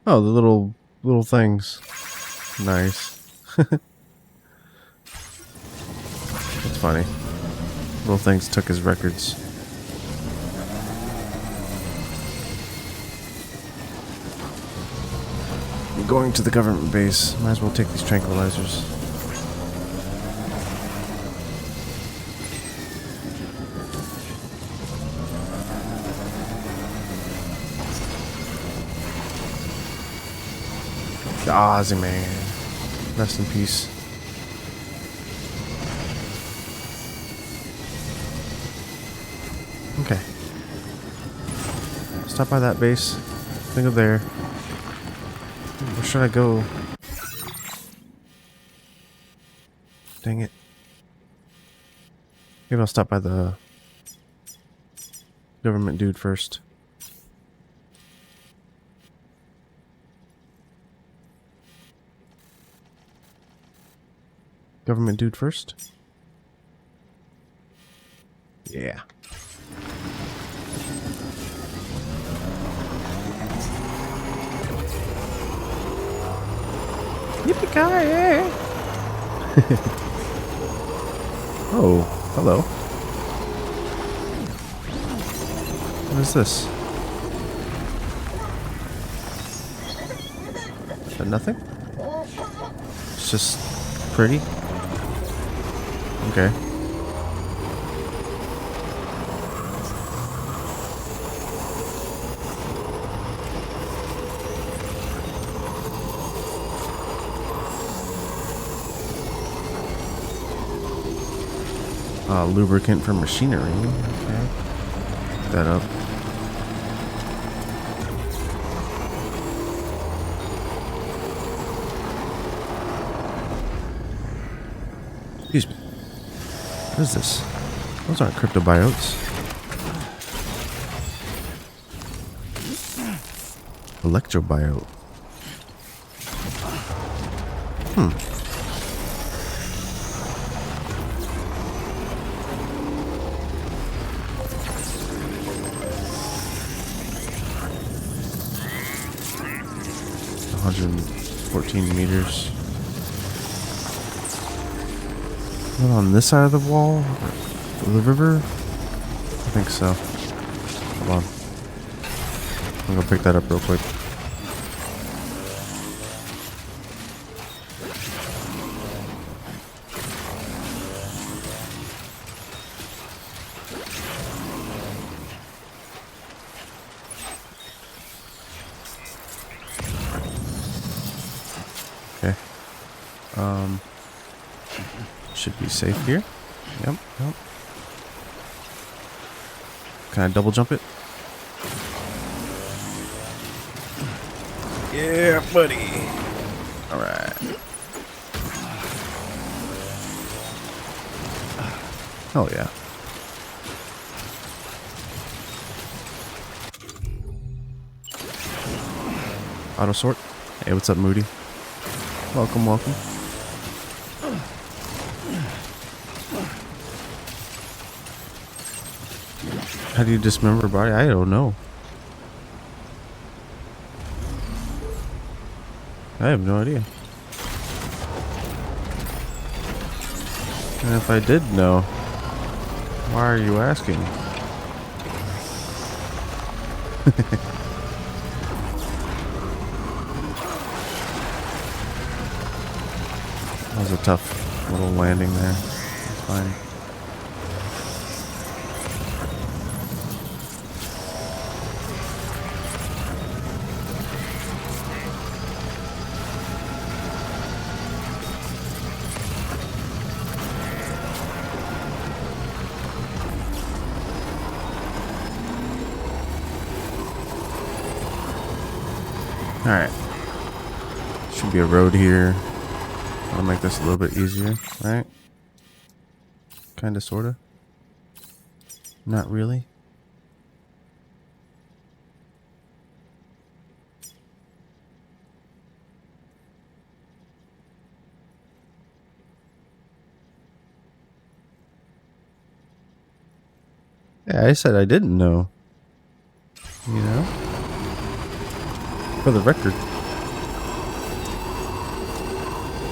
A: Oh, the little things. Nice. That's funny. Little things took his records. I'm going to the government base. Might as well take these tranquilizers. The Ozzy man. Rest in peace. Okay. Stop by that base. Then go there. Where should I go? Dang it. Maybe I'll stop by the government dude first. Government dude first? Yeah. Yippee-ki-yay! Oh, hello. What is this? Is that nothing? It's just pretty? Okay. Lubricant for machinery. Okay. Pick that up. Excuse me. What is this? Those aren't cryptobiotes. Electrobiote. Hmm. $114 meters. What, on this side of the wall? Or the river? I think so. Hold on. I'm gonna pick that up real quick. Okay. Should be safe here. Yep. Can I double jump it? Yeah, buddy. All right. Oh yeah. Auto sort. Hey, what's up, Moody? Welcome, welcome. How do you dismember a body? I don't know. I have no idea. And if I did know, why are you asking? That was a tough little landing there. It's fine. Alright. Should be a road here. I'll make this a little bit easier, right? Kinda, sorta. Not really. Yeah, I said I didn't know. You know? For the record.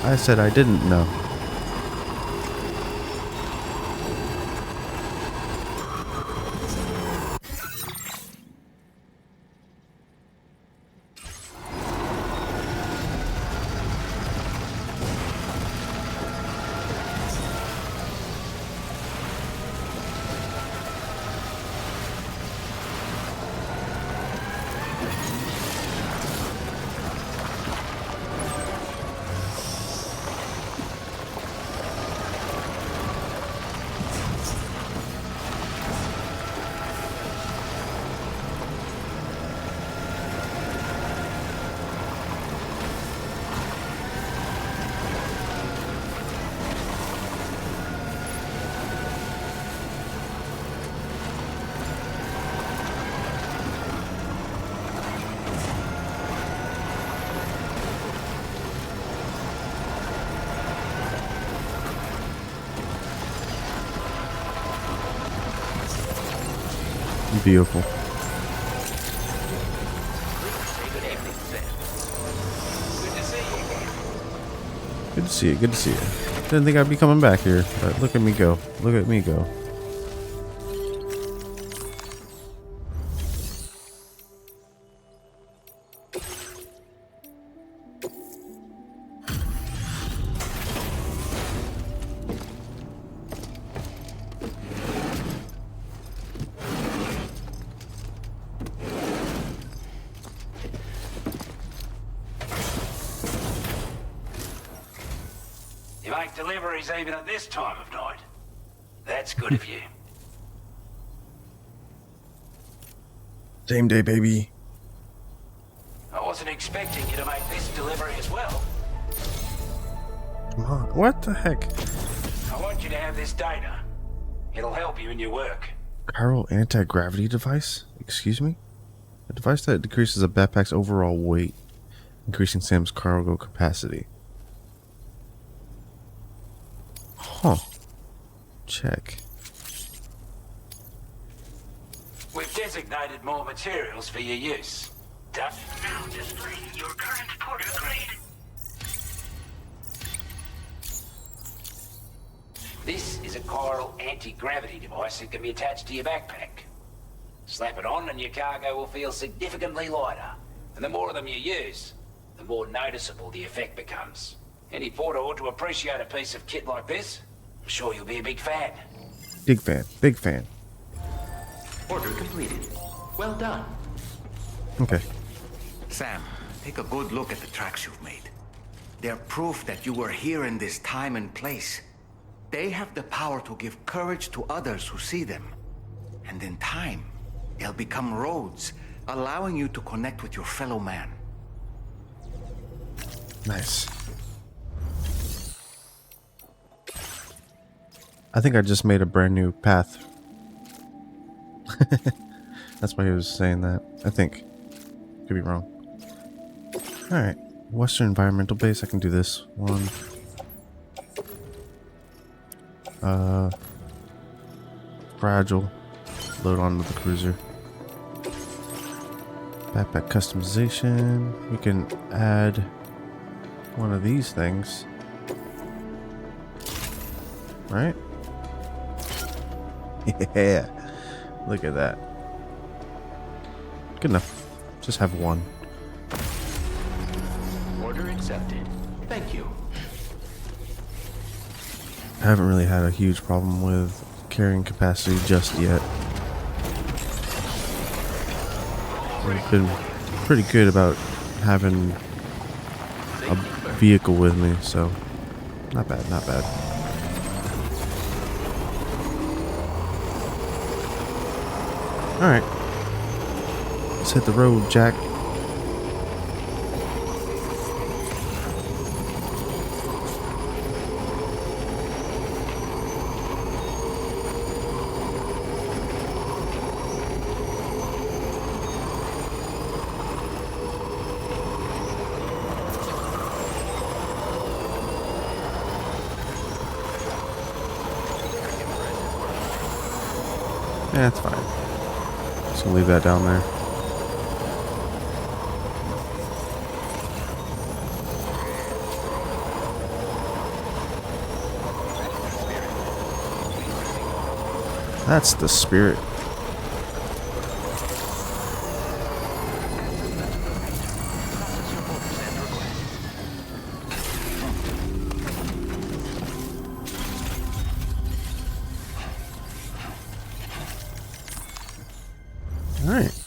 A: I said I didn't know. Beautiful.
E: Good evening, sir. Good to see you again.
A: Good to see you. Good to see you. Didn't think I'd be coming back here, but look at me go. Look at me go.
F: You make deliveries even at this time of night. That's good of you.
A: Same day, baby.
F: I wasn't expecting you to make this delivery as well.
A: Come on. What the heck?
F: I want you to have this data. It'll help you in your work.
A: Chiral anti-gravity device? Excuse me? A device that decreases a backpack's overall weight, increasing Sam's cargo capacity. Huh. Check.
F: We've designated more materials for your use.
B: Now display your current porter grade.
F: This is a chiral anti-gravity device that can be attached to your backpack. Slap it on and your cargo will feel significantly lighter. And the more of them you use, the more noticeable the effect becomes. Any porter ought to appreciate a piece of kit like this. I'm sure you'll be a big fan.
A: Big fan. Big fan.
E: Order completed. Well done.
A: Okay.
C: Sam, take a good look at the tracks you've made. They're proof that you were here in this time and place. They have the power to give courage to others who see them. And in time, they'll become roads, allowing you to connect with your fellow man.
A: Nice. I think I just made a brand new path. That's why he was saying that. I think. Could be wrong. Alright. Western Environmental Base. I can do this one. Fragile. Load onto the cruiser. Backpack customization. We can add one of these things. Right? Yeah. Look at that. Good enough. Just have one.
E: Order accepted. Thank you.
A: I haven't really had a huge problem with carrying capacity just yet. I've been pretty good about having a vehicle with me, so not bad, not bad. Alright. Let's hit the road, Jack. Yeah, it's fine. Just gonna leave that down there. That's the spirit. Alright.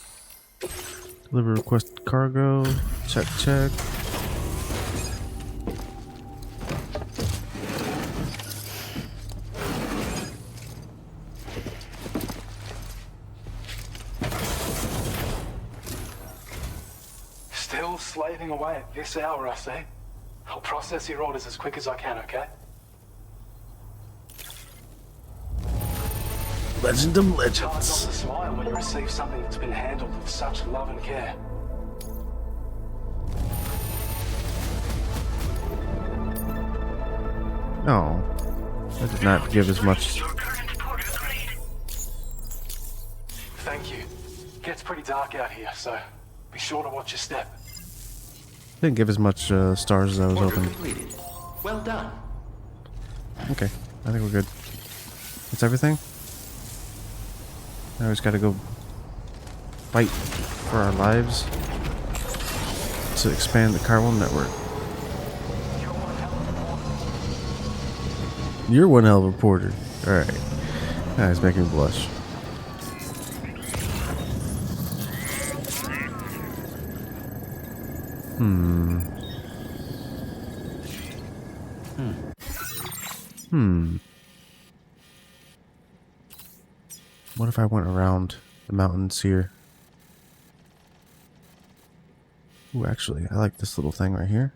A: Deliver requested cargo. Check, check.
H: Still slaving away at this hour, I see. I'll process your orders as quick as I can, okay?
A: Legend of
H: It's hard not
A: Legends.
H: to smile when you receive something that's been handled with such love and care.
A: No. I did not give as much.
B: Your current port grade.
H: Thank you. Gets pretty dark out here, so be sure to watch your step.
A: Didn't give as much stars as I was
E: Order
A: hoping.
E: completed. Well done.
A: Okay, I think we're good. That's everything? Now we just gotta go fight for our lives to expand the cargo network. You're one hell of a reporter. Alright. That is making me blush. What if I went around the mountains here? Ooh, actually, I like this little thing right here.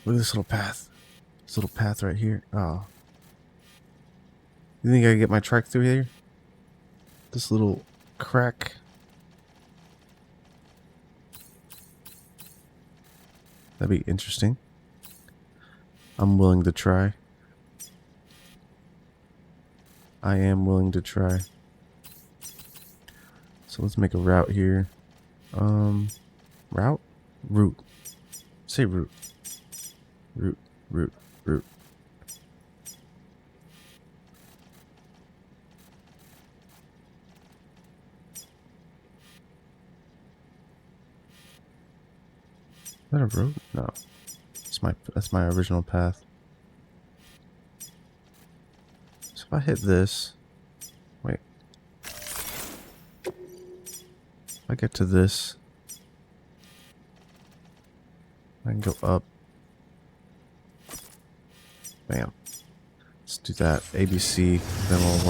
A: Look at this little path. This little path right here. Oh. You think I can get my trike through here? This little crack. That'd be interesting. I'm willing to try. I am willing to try. So let's make a route here. Route? Route. Say route. Route, route, route. Is that a road? No. That's my original path. So if I hit this, wait. If I get to this, I can go up. Bam. Let's do that. ABC. Then we'll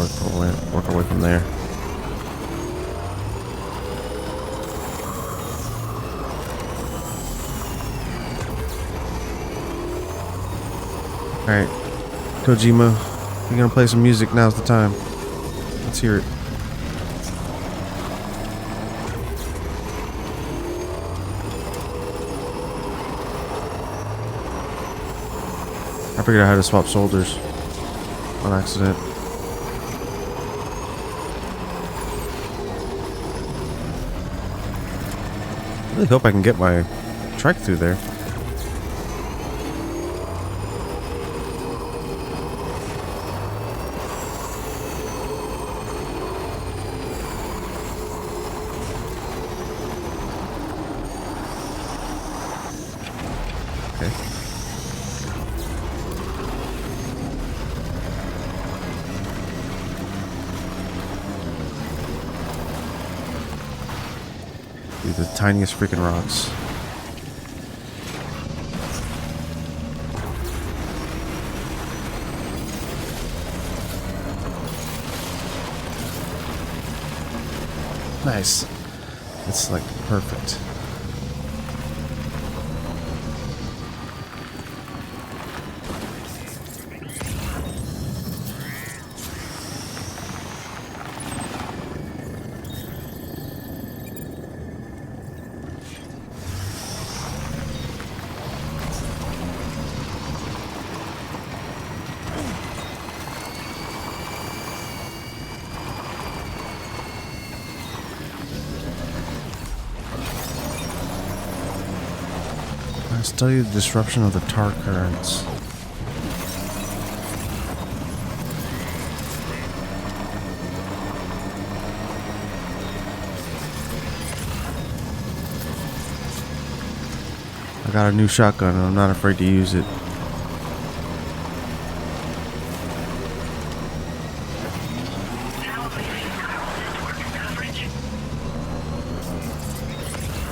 A: work our way from there. Alright. Kojima, you're gonna play some music, now's the time. Let's hear it. I figured out how to swap soldiers on accident. I really hope I can get my trek through there. Okay. Dude, the tiniest freaking rocks. Nice. It's like perfect. Study the disruption of the tar currents. I got a new shotgun and I'm not afraid to use it.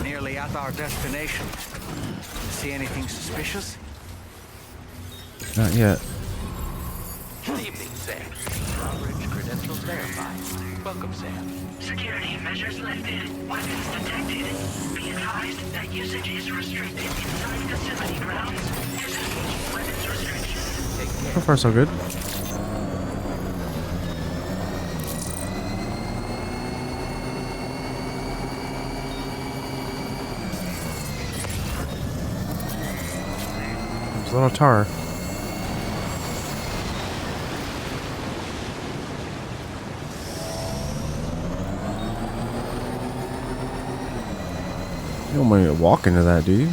C: Nearly at our destination. See anything suspicious?
A: Not yet.
E: Good evening, Sam. Drawbridge credentials verified. Welcome, Sam.
B: Security measures lifted. Weapons detected. Be advised that usage is restricted inside facility grounds. Disengage weapons restrictions.
E: Take care.
A: So far, so good. There's a lot of tar. You don't want me to walk into that, do you?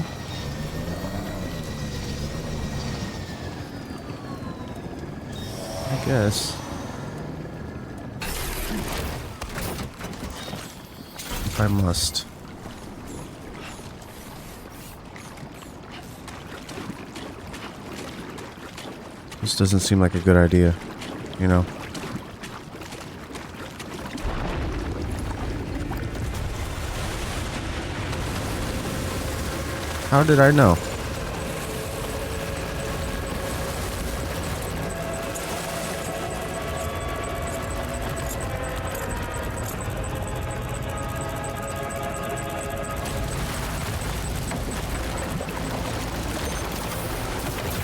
A: I guess. If I must. This doesn't seem like a good idea, you know? How did I know?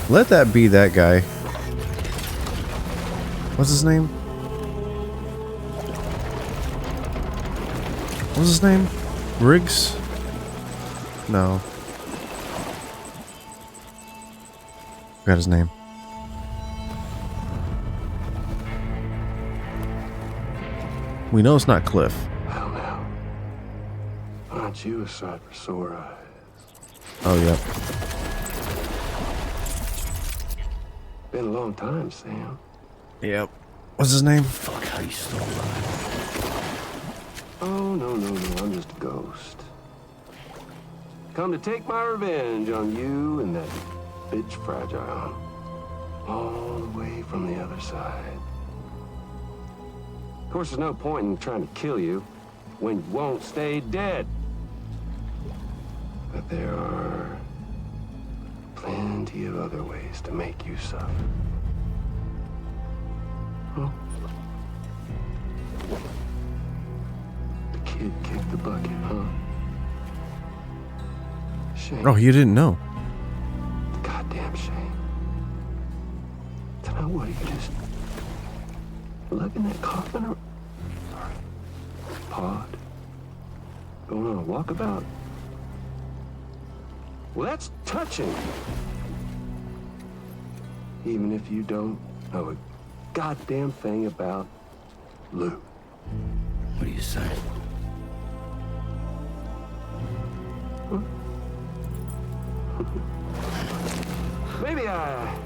A: Let that be that guy. What's his name? What's his name? Riggs? No. Forgot his name. We know it's not Cliff.
H: Well, now, aren't you a sight for sore eyes?
A: Oh, yeah.
H: Been a long time, Sam.
A: Yep. What's his name?
C: Fuck, how you still alive?
H: Oh, no, I'm just a ghost. Come to take my revenge on you and that bitch Fragile. All the way from the other side. Of course, there's no point in trying to kill you when you won't stay dead. But there are plenty of other ways to make you suffer. Huh? The kid kicked the bucket, huh? Shame.
A: Oh, you didn't know.
H: Goddamn shame. To know what he you just lugging that coffin or pod? Going on a walkabout? Well, that's touching. Even if you don't know a goddamn thing about Lou.
F: What do you say?
H: Maybe I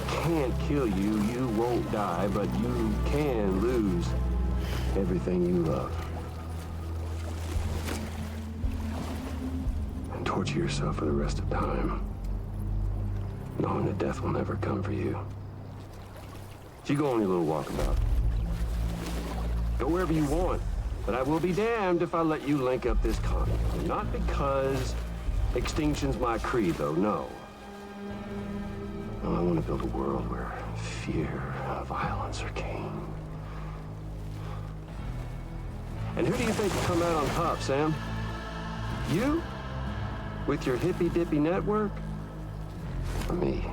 H: can't kill you, you won't die, but you can lose everything you love. And torture yourself for the rest of time, knowing that death will never come for you. So you go on your little walkabout. Go wherever you want, but I will be damned if I let you link up this con. Not because extinction's my creed, though, no. I want to build a world where fear and violence are king. And who do you think will come out on top, Sam? You? With your hippy-dippy network? Or me?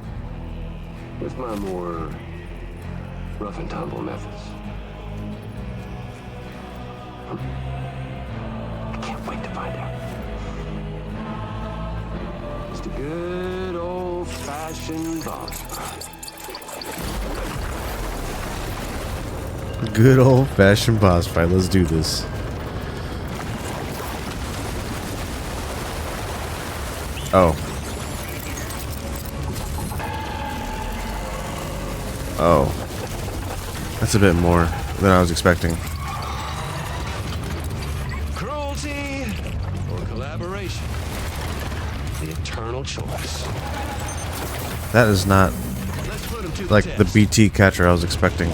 H: With my more rough and tumble methods? I can't wait to find out. It's the good old-fashioned boss fight.
A: Good old-fashioned boss fight. Let's do this. Oh. Oh. That's a bit more than I was expecting.
H: Cruelty or collaboration? The eternal choice.
A: That is not
H: Let's put 'em to
A: like the
H: test.
A: BT catcher I was expecting.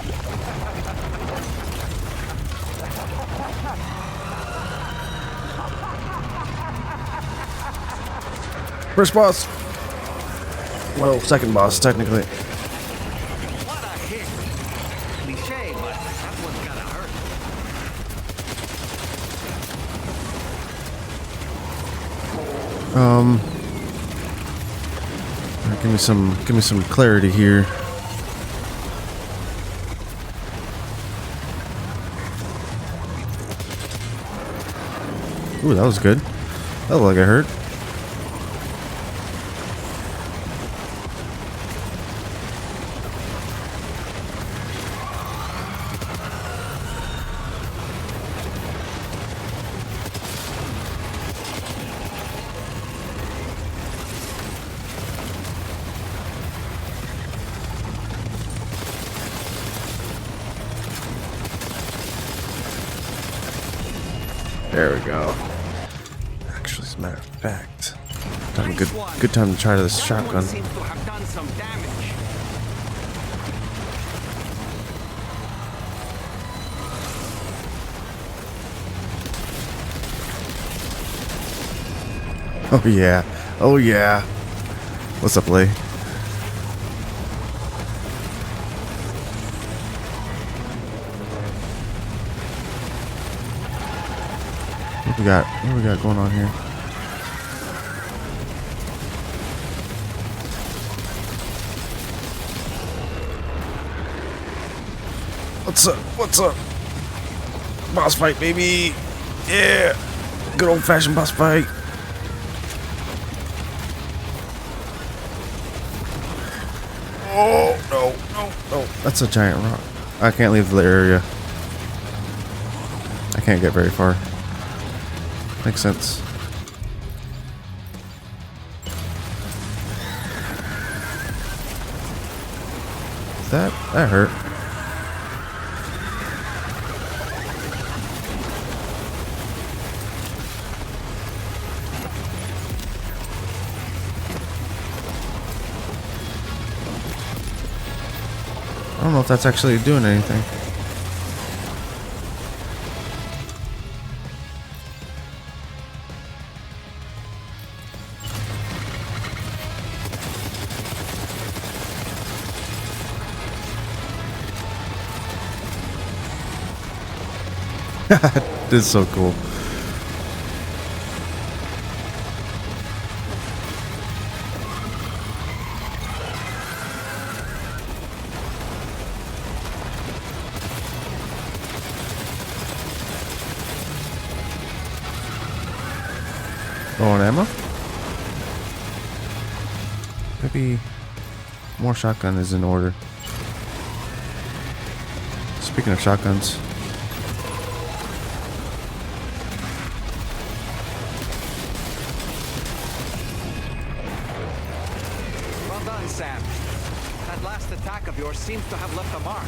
A: First boss. Well, second boss, technically.
C: What a hit! Cliche, but that one's gotta hurt.
A: Give me some clarity here. Ooh, that was good. That looked like it hurt. There we go. Actually, as a matter of fact, good time to try this shotgun.
C: Seems to have done some damage.
A: Oh yeah, oh yeah. What's up, Lee? What we got going on here? What's up? What's up? Boss fight, baby. Yeah. Good old-fashioned boss fight. Oh, no. That's a giant rock. I can't leave the area. I can't get very far. Makes sense. That hurt. I don't know if that's actually doing anything. This is so cool. Oh, on ammo? Maybe more shotgun is in order. Speaking of shotguns.
C: Well done, Sam. That last attack of yours seems to have left a mark.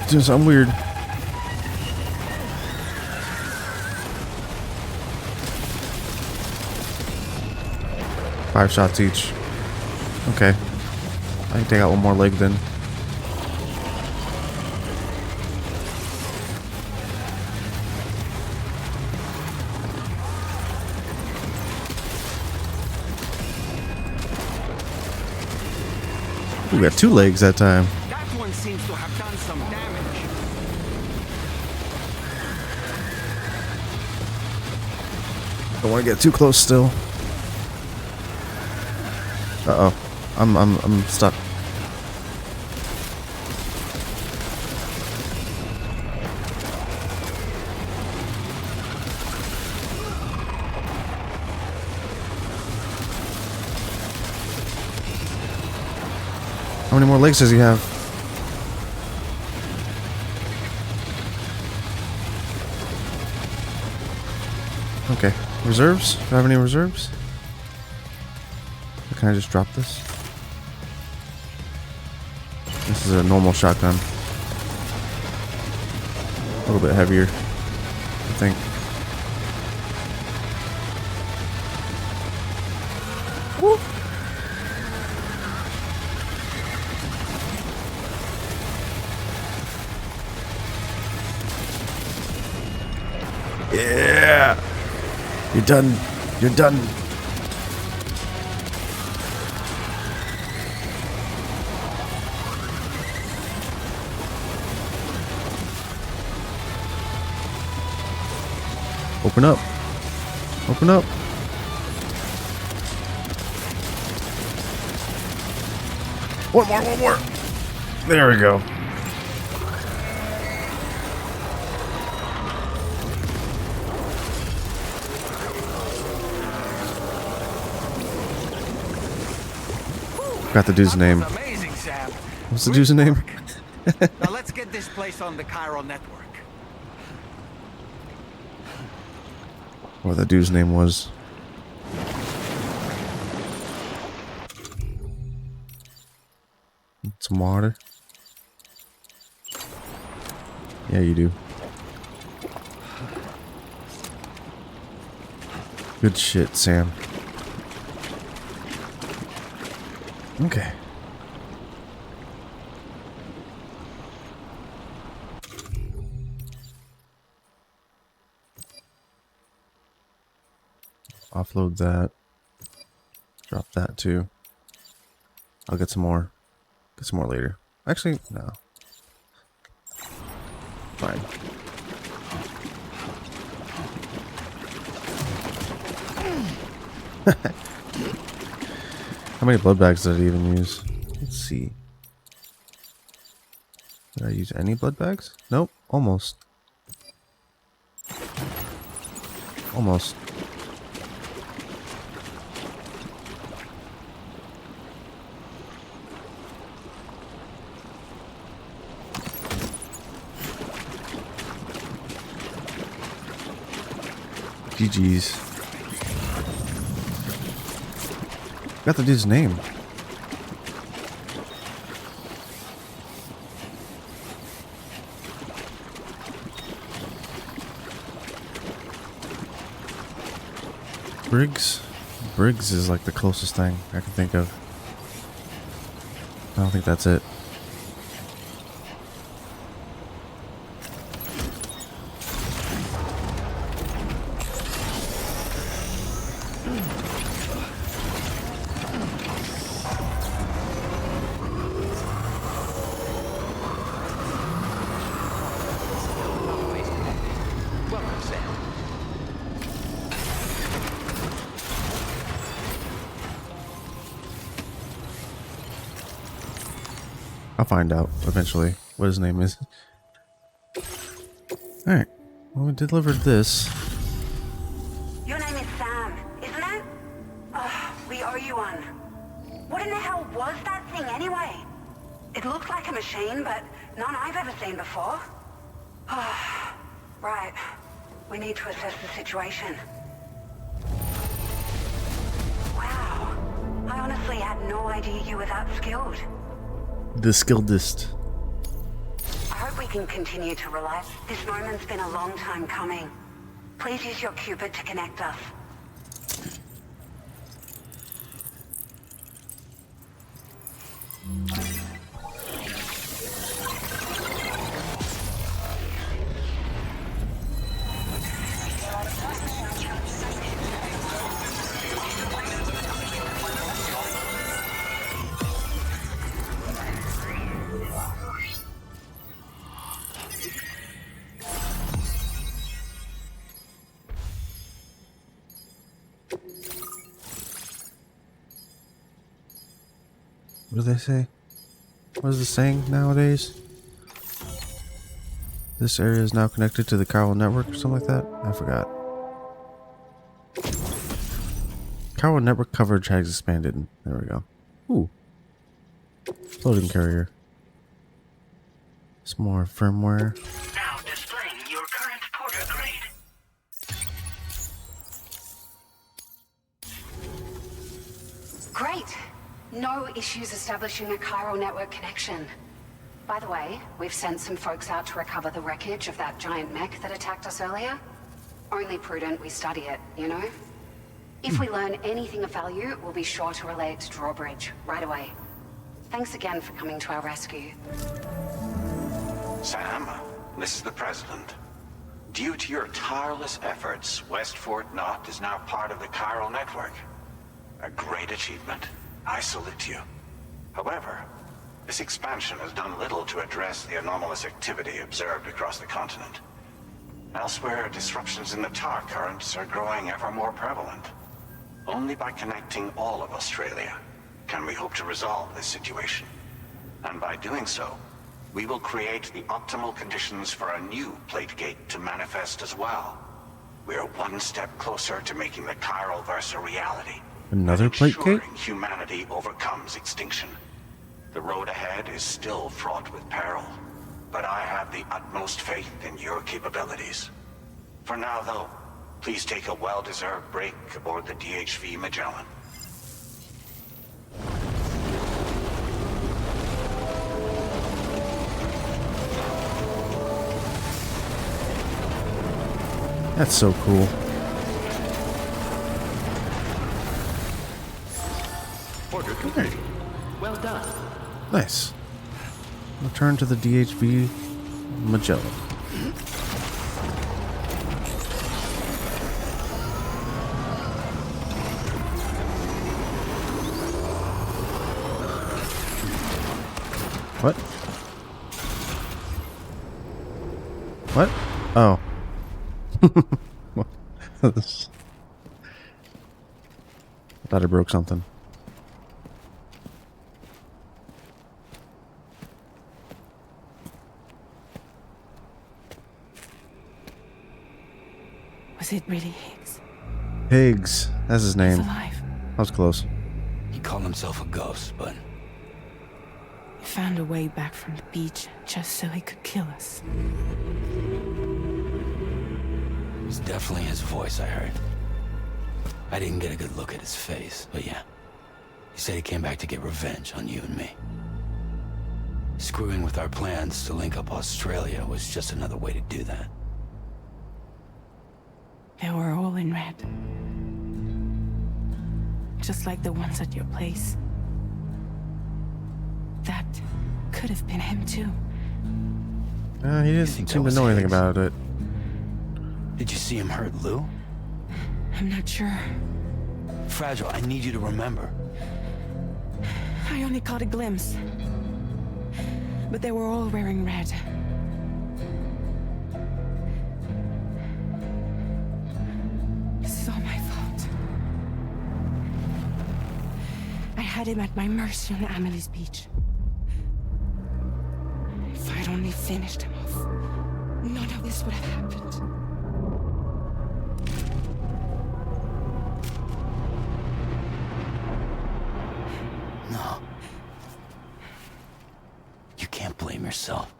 A: Doing something weird. Five shots each. Okay. I can take out one more leg then. We got two legs that time.
C: That one seems to have done some damage.
A: Don't want to get too close still. Uh-oh. I'm stuck. How many more legs does he have? Okay. Reserves? Do I have any reserves? Or can I just drop this? This is a normal shotgun. A little bit heavier, I think. Woo. Yeah! You're done. You're done. Open up. Open up. One more, one more. There we go. Got the dude's name.
C: Amazing, Sam.
A: What's the dude's name?
C: Now let's get this place on the chiral network.
A: What the dude's name was. Some water. Yeah, you do. Good shit, Sam. Okay. Offload that. Drop that too. I'll get some more. Get some more later. Actually, no. Fine. How many blood bags did I even use? Let's see. Did I use any blood bags? Nope. Almost. Almost. GG's. Got the dude's name. Briggs? Briggs is like the closest thing I can think of. I don't think that's it.
C: Welcome, Sam.
A: I'll find out eventually what his name is. Alright. Well, we delivered this.
I: Your name is Sam, isn't it? Oh, we owe you one. What in the hell was that thing anyway? It looked like a machine, but none I've ever seen before. Oh, right. We need to assess the situation. Wow. I honestly had no idea you were that skilled.
A: The skilledest.
I: I hope we can continue to rely. This moment's been a long time coming. Please use your Cupid to connect us.
A: What do they say? What is the saying nowadays? This area is now connected to the chiral network or something like that? I forgot. Chiral network coverage has expanded. There we go. Ooh. Floating carrier. Some more firmware.
B: Now displaying your current porter grade.
I: Great. No issues establishing a chiral network connection. By the way, we've sent some folks out to recover the wreckage of that giant mech that attacked us earlier. Only prudent we study it, you know? If we learn anything of value, we'll be sure to relay it to Drawbridge right away. Thanks again for coming to our rescue.
J: Sam, this is the President. Due to your tireless efforts, West Fort Knot is now part of the chiral network. A great achievement. I salute you. However, this expansion has done little to address the anomalous activity observed across the continent. Elsewhere, disruptions in the tar currents are growing ever more prevalent. Only by connecting all of Australia can we hope to resolve this situation. And by doing so, we will create the optimal conditions for a new plate gate to manifest as well. We are one step closer to making the chiral verse a reality.
A: Another plate gate?
J: Ensuring humanity overcomes extinction. The road ahead is still fraught with peril, but I have the utmost faith in your capabilities. For now, though, please take a well-deserved break aboard the DHV Magellan.
A: That's so cool.
E: Order complete. Well done.
A: Nice. Return to the DHV Magellan. What? What? Oh. I thought I broke something.
K: Was it really Higgs?
A: Higgs. That's his name.
K: He's alive.
A: That was close.
L: He called himself a ghost, but
K: He found a way back from the beach just so he could kill us.
L: it was definitely his voice I heard. I didn't get a good look at his face, but yeah. He said he came back to get revenge on you and me. Screwing with our plans to link up Australia was just another way to do that.
K: They were all in red. Just like the ones at your place. That could have been him too.
A: He didn't
L: think
A: seem
L: that
A: to know
L: was
A: anything
L: Higgs?
A: about it.
L: Did you see him hurt Lou?
K: I'm not sure.
L: Fragile, I need you to remember.
K: I only caught a glimpse. But they were all wearing red. This is all my fault. I had him at my mercy on Amelie's beach. If I'd only finished him off. this would have happened.
L: No. You can't blame yourself.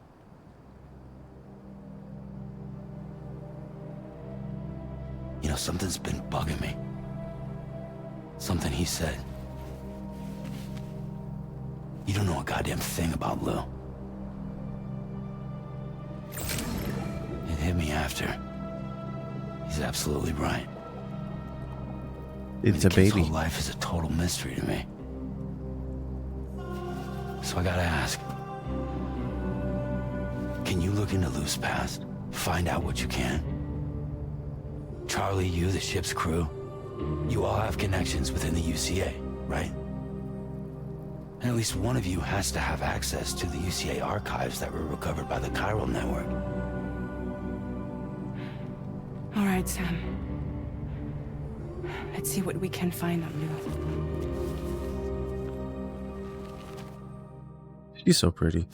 L: You know, something's been bugging me. Something he said. You don't know a goddamn thing about Lou. It hit me after. He's absolutely right.
A: It's a
L: the kid's
A: baby.
L: whole life is a total mystery to me. So I gotta ask. Can you look into Lou's past? Find out what you can? Charlie, you, the ship's crew, you all have connections within the UCA, right? And at least one of you has to have access to the UCA archives that were recovered by the chiral network.
K: All right, Sam. Let's see what we can find on Lou.
A: She's so pretty.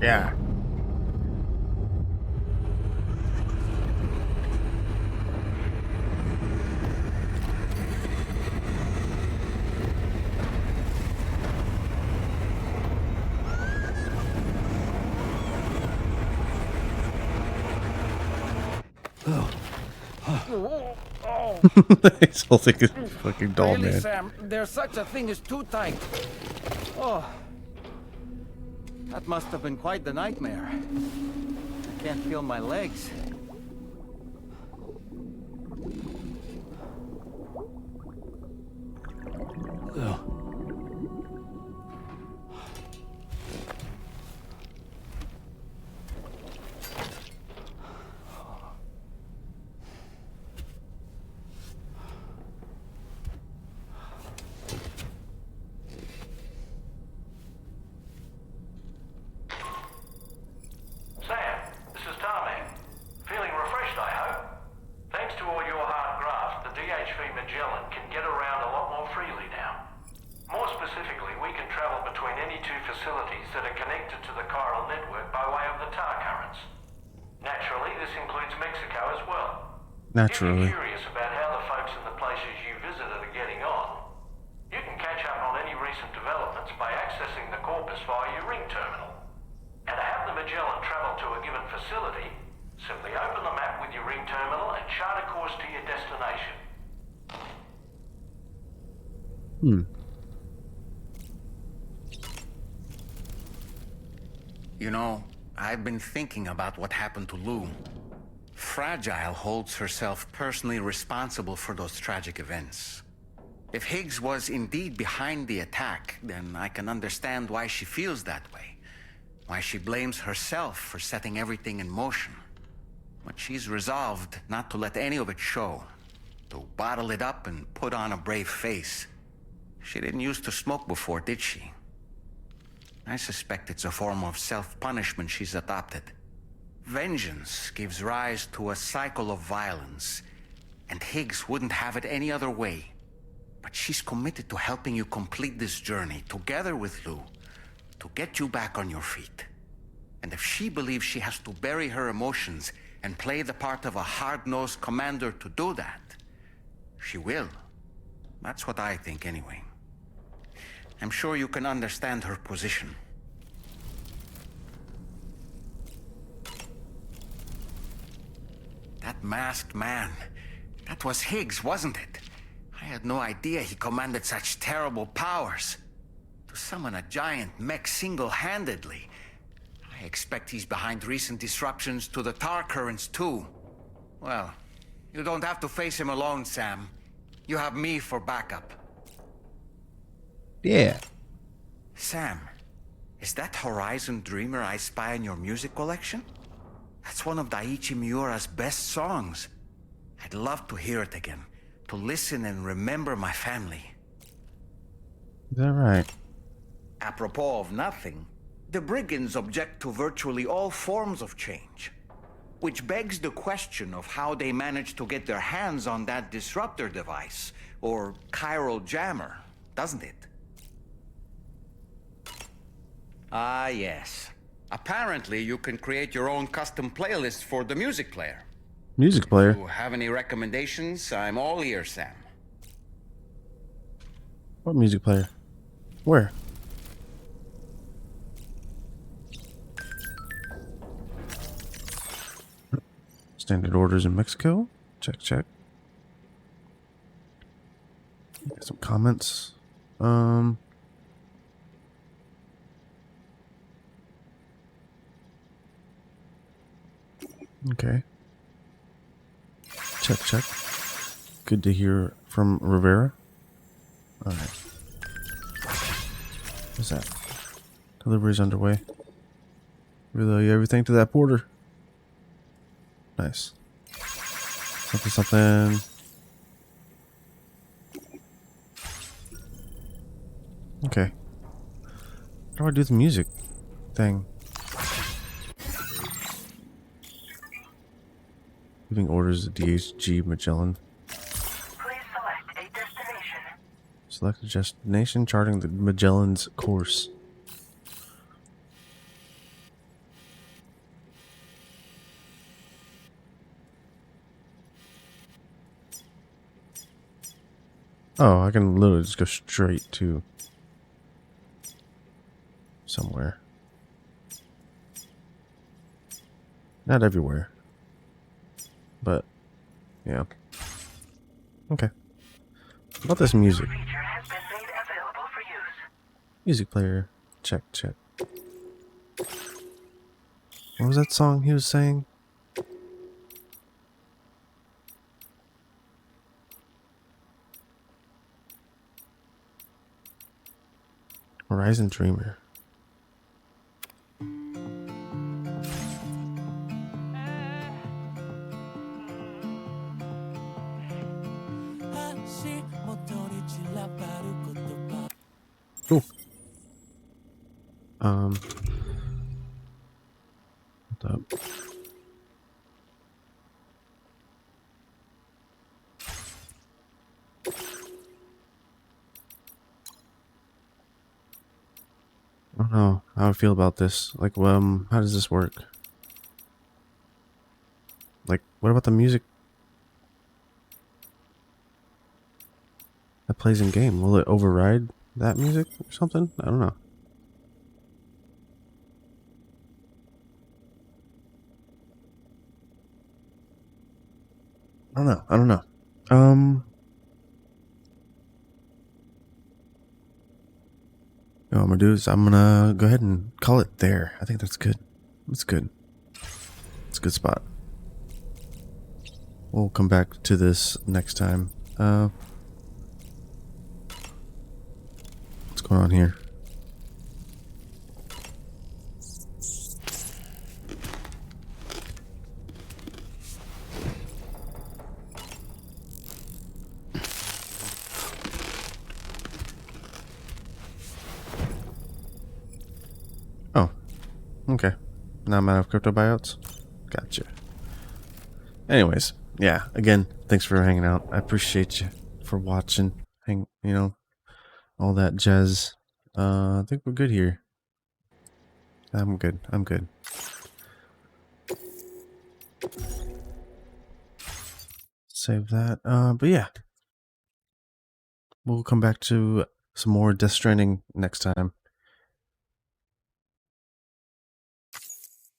A: Yeah. He's holding his fucking doll,
M: Really,
A: man.
M: Sam, there's such a thing as too tight. Oh, that must have been quite the nightmare. I can't feel my legs.
L: Lou.
N: Sam, this is Tommy. Feeling refreshed, I hope. Thanks to all your hard graft, the DHV Magellan can get around a lot more freely now. More specifically, we can travel between any two facilities that are connected to the chiral network by way of the tar currents. Naturally, this includes Mexico as well.
A: Naturally.
N: If you're curious about how the folks in the places you visited are getting on, you can catch up on any recent developments by accessing the Corpus via your ring terminal. And to have the Magellan travel to a given facility, simply open the map with your ring terminal and chart a course to your destination.
C: You know, I've been thinking about what happened to Lou. Fragile holds herself personally responsible for those tragic events. If Higgs was indeed behind the attack, then I can understand why she feels that way. Why she blames herself for setting everything in motion. But she's resolved not to let any of it show. To bottle it up and put on a brave face. She didn't used to smoke before, did she? I suspect it's a form of self-punishment she's adopted. Vengeance gives rise to a cycle of violence, and Higgs wouldn't have it any other way. But she's committed to helping you complete this journey, together with Lou, to get you back on your feet. And if she believes she has to bury her emotions and play the part of a hard-nosed commander to do that, she will. That's what I think, anyway. I'm sure you can understand her position. That masked man, that was Higgs, wasn't it? I had no idea he commanded such terrible powers. To summon a giant mech single-handedly. I expect he's behind recent disruptions to the tar currents, too. Well, you don't have to face him alone, Sam. You have me for backup.
A: Yeah.
C: Sam, is that Horizon Dreamer I spy in your music collection? That's one of Daiichi Miura's best songs. I'd love to hear it again, to listen and remember my family.
A: Is that right?
C: Apropos of nothing, the brigands object to virtually all forms of change. Which begs the question of how they managed to get their hands on that disruptor device, or chiral jammer, doesn't it? Ah, yes. Apparently, you can create your own custom playlist for the music player.
A: Music player?
C: If you have any recommendations, I'm all ears, Sam.
A: What music player? Where? Standard orders in Mexico. Check, check. Got some comments. Okay. Check, check. Good to hear from Rivera. Alright. What's that? Delivery's underway. Relay everything to that porter. Nice. Something, something. Okay. How do I do the music thing? Giving orders to DHG Magellan.
B: Please select a destination.
A: Select a destination, charting the Magellan's course. Oh, I can literally just go straight to somewhere. Not everywhere. But, yeah. Okay. What about this music?
B: Feature has been made available for use.
A: Music player. Check, check. What was that song he was saying? Horizon Dreamer. Cool. What up? I don't know how I feel about this. Like, how does this work? Like, what about the music that plays in game? Will it override that music or something? I don't know. I don't know. What I'm gonna do is I'm gonna go ahead and call it there. I think that's good. That's good. It's a good spot. We'll come back to this next time. What's going on here? Oh, okay. Now I'm out of crypto buyouts. Gotcha. Anyways, yeah. Again, thanks for hanging out. I appreciate you for watching. All that jazz. I think we're good here. I'm good. I'm good. Save that. But yeah, we'll come back to some more Death Stranding next time.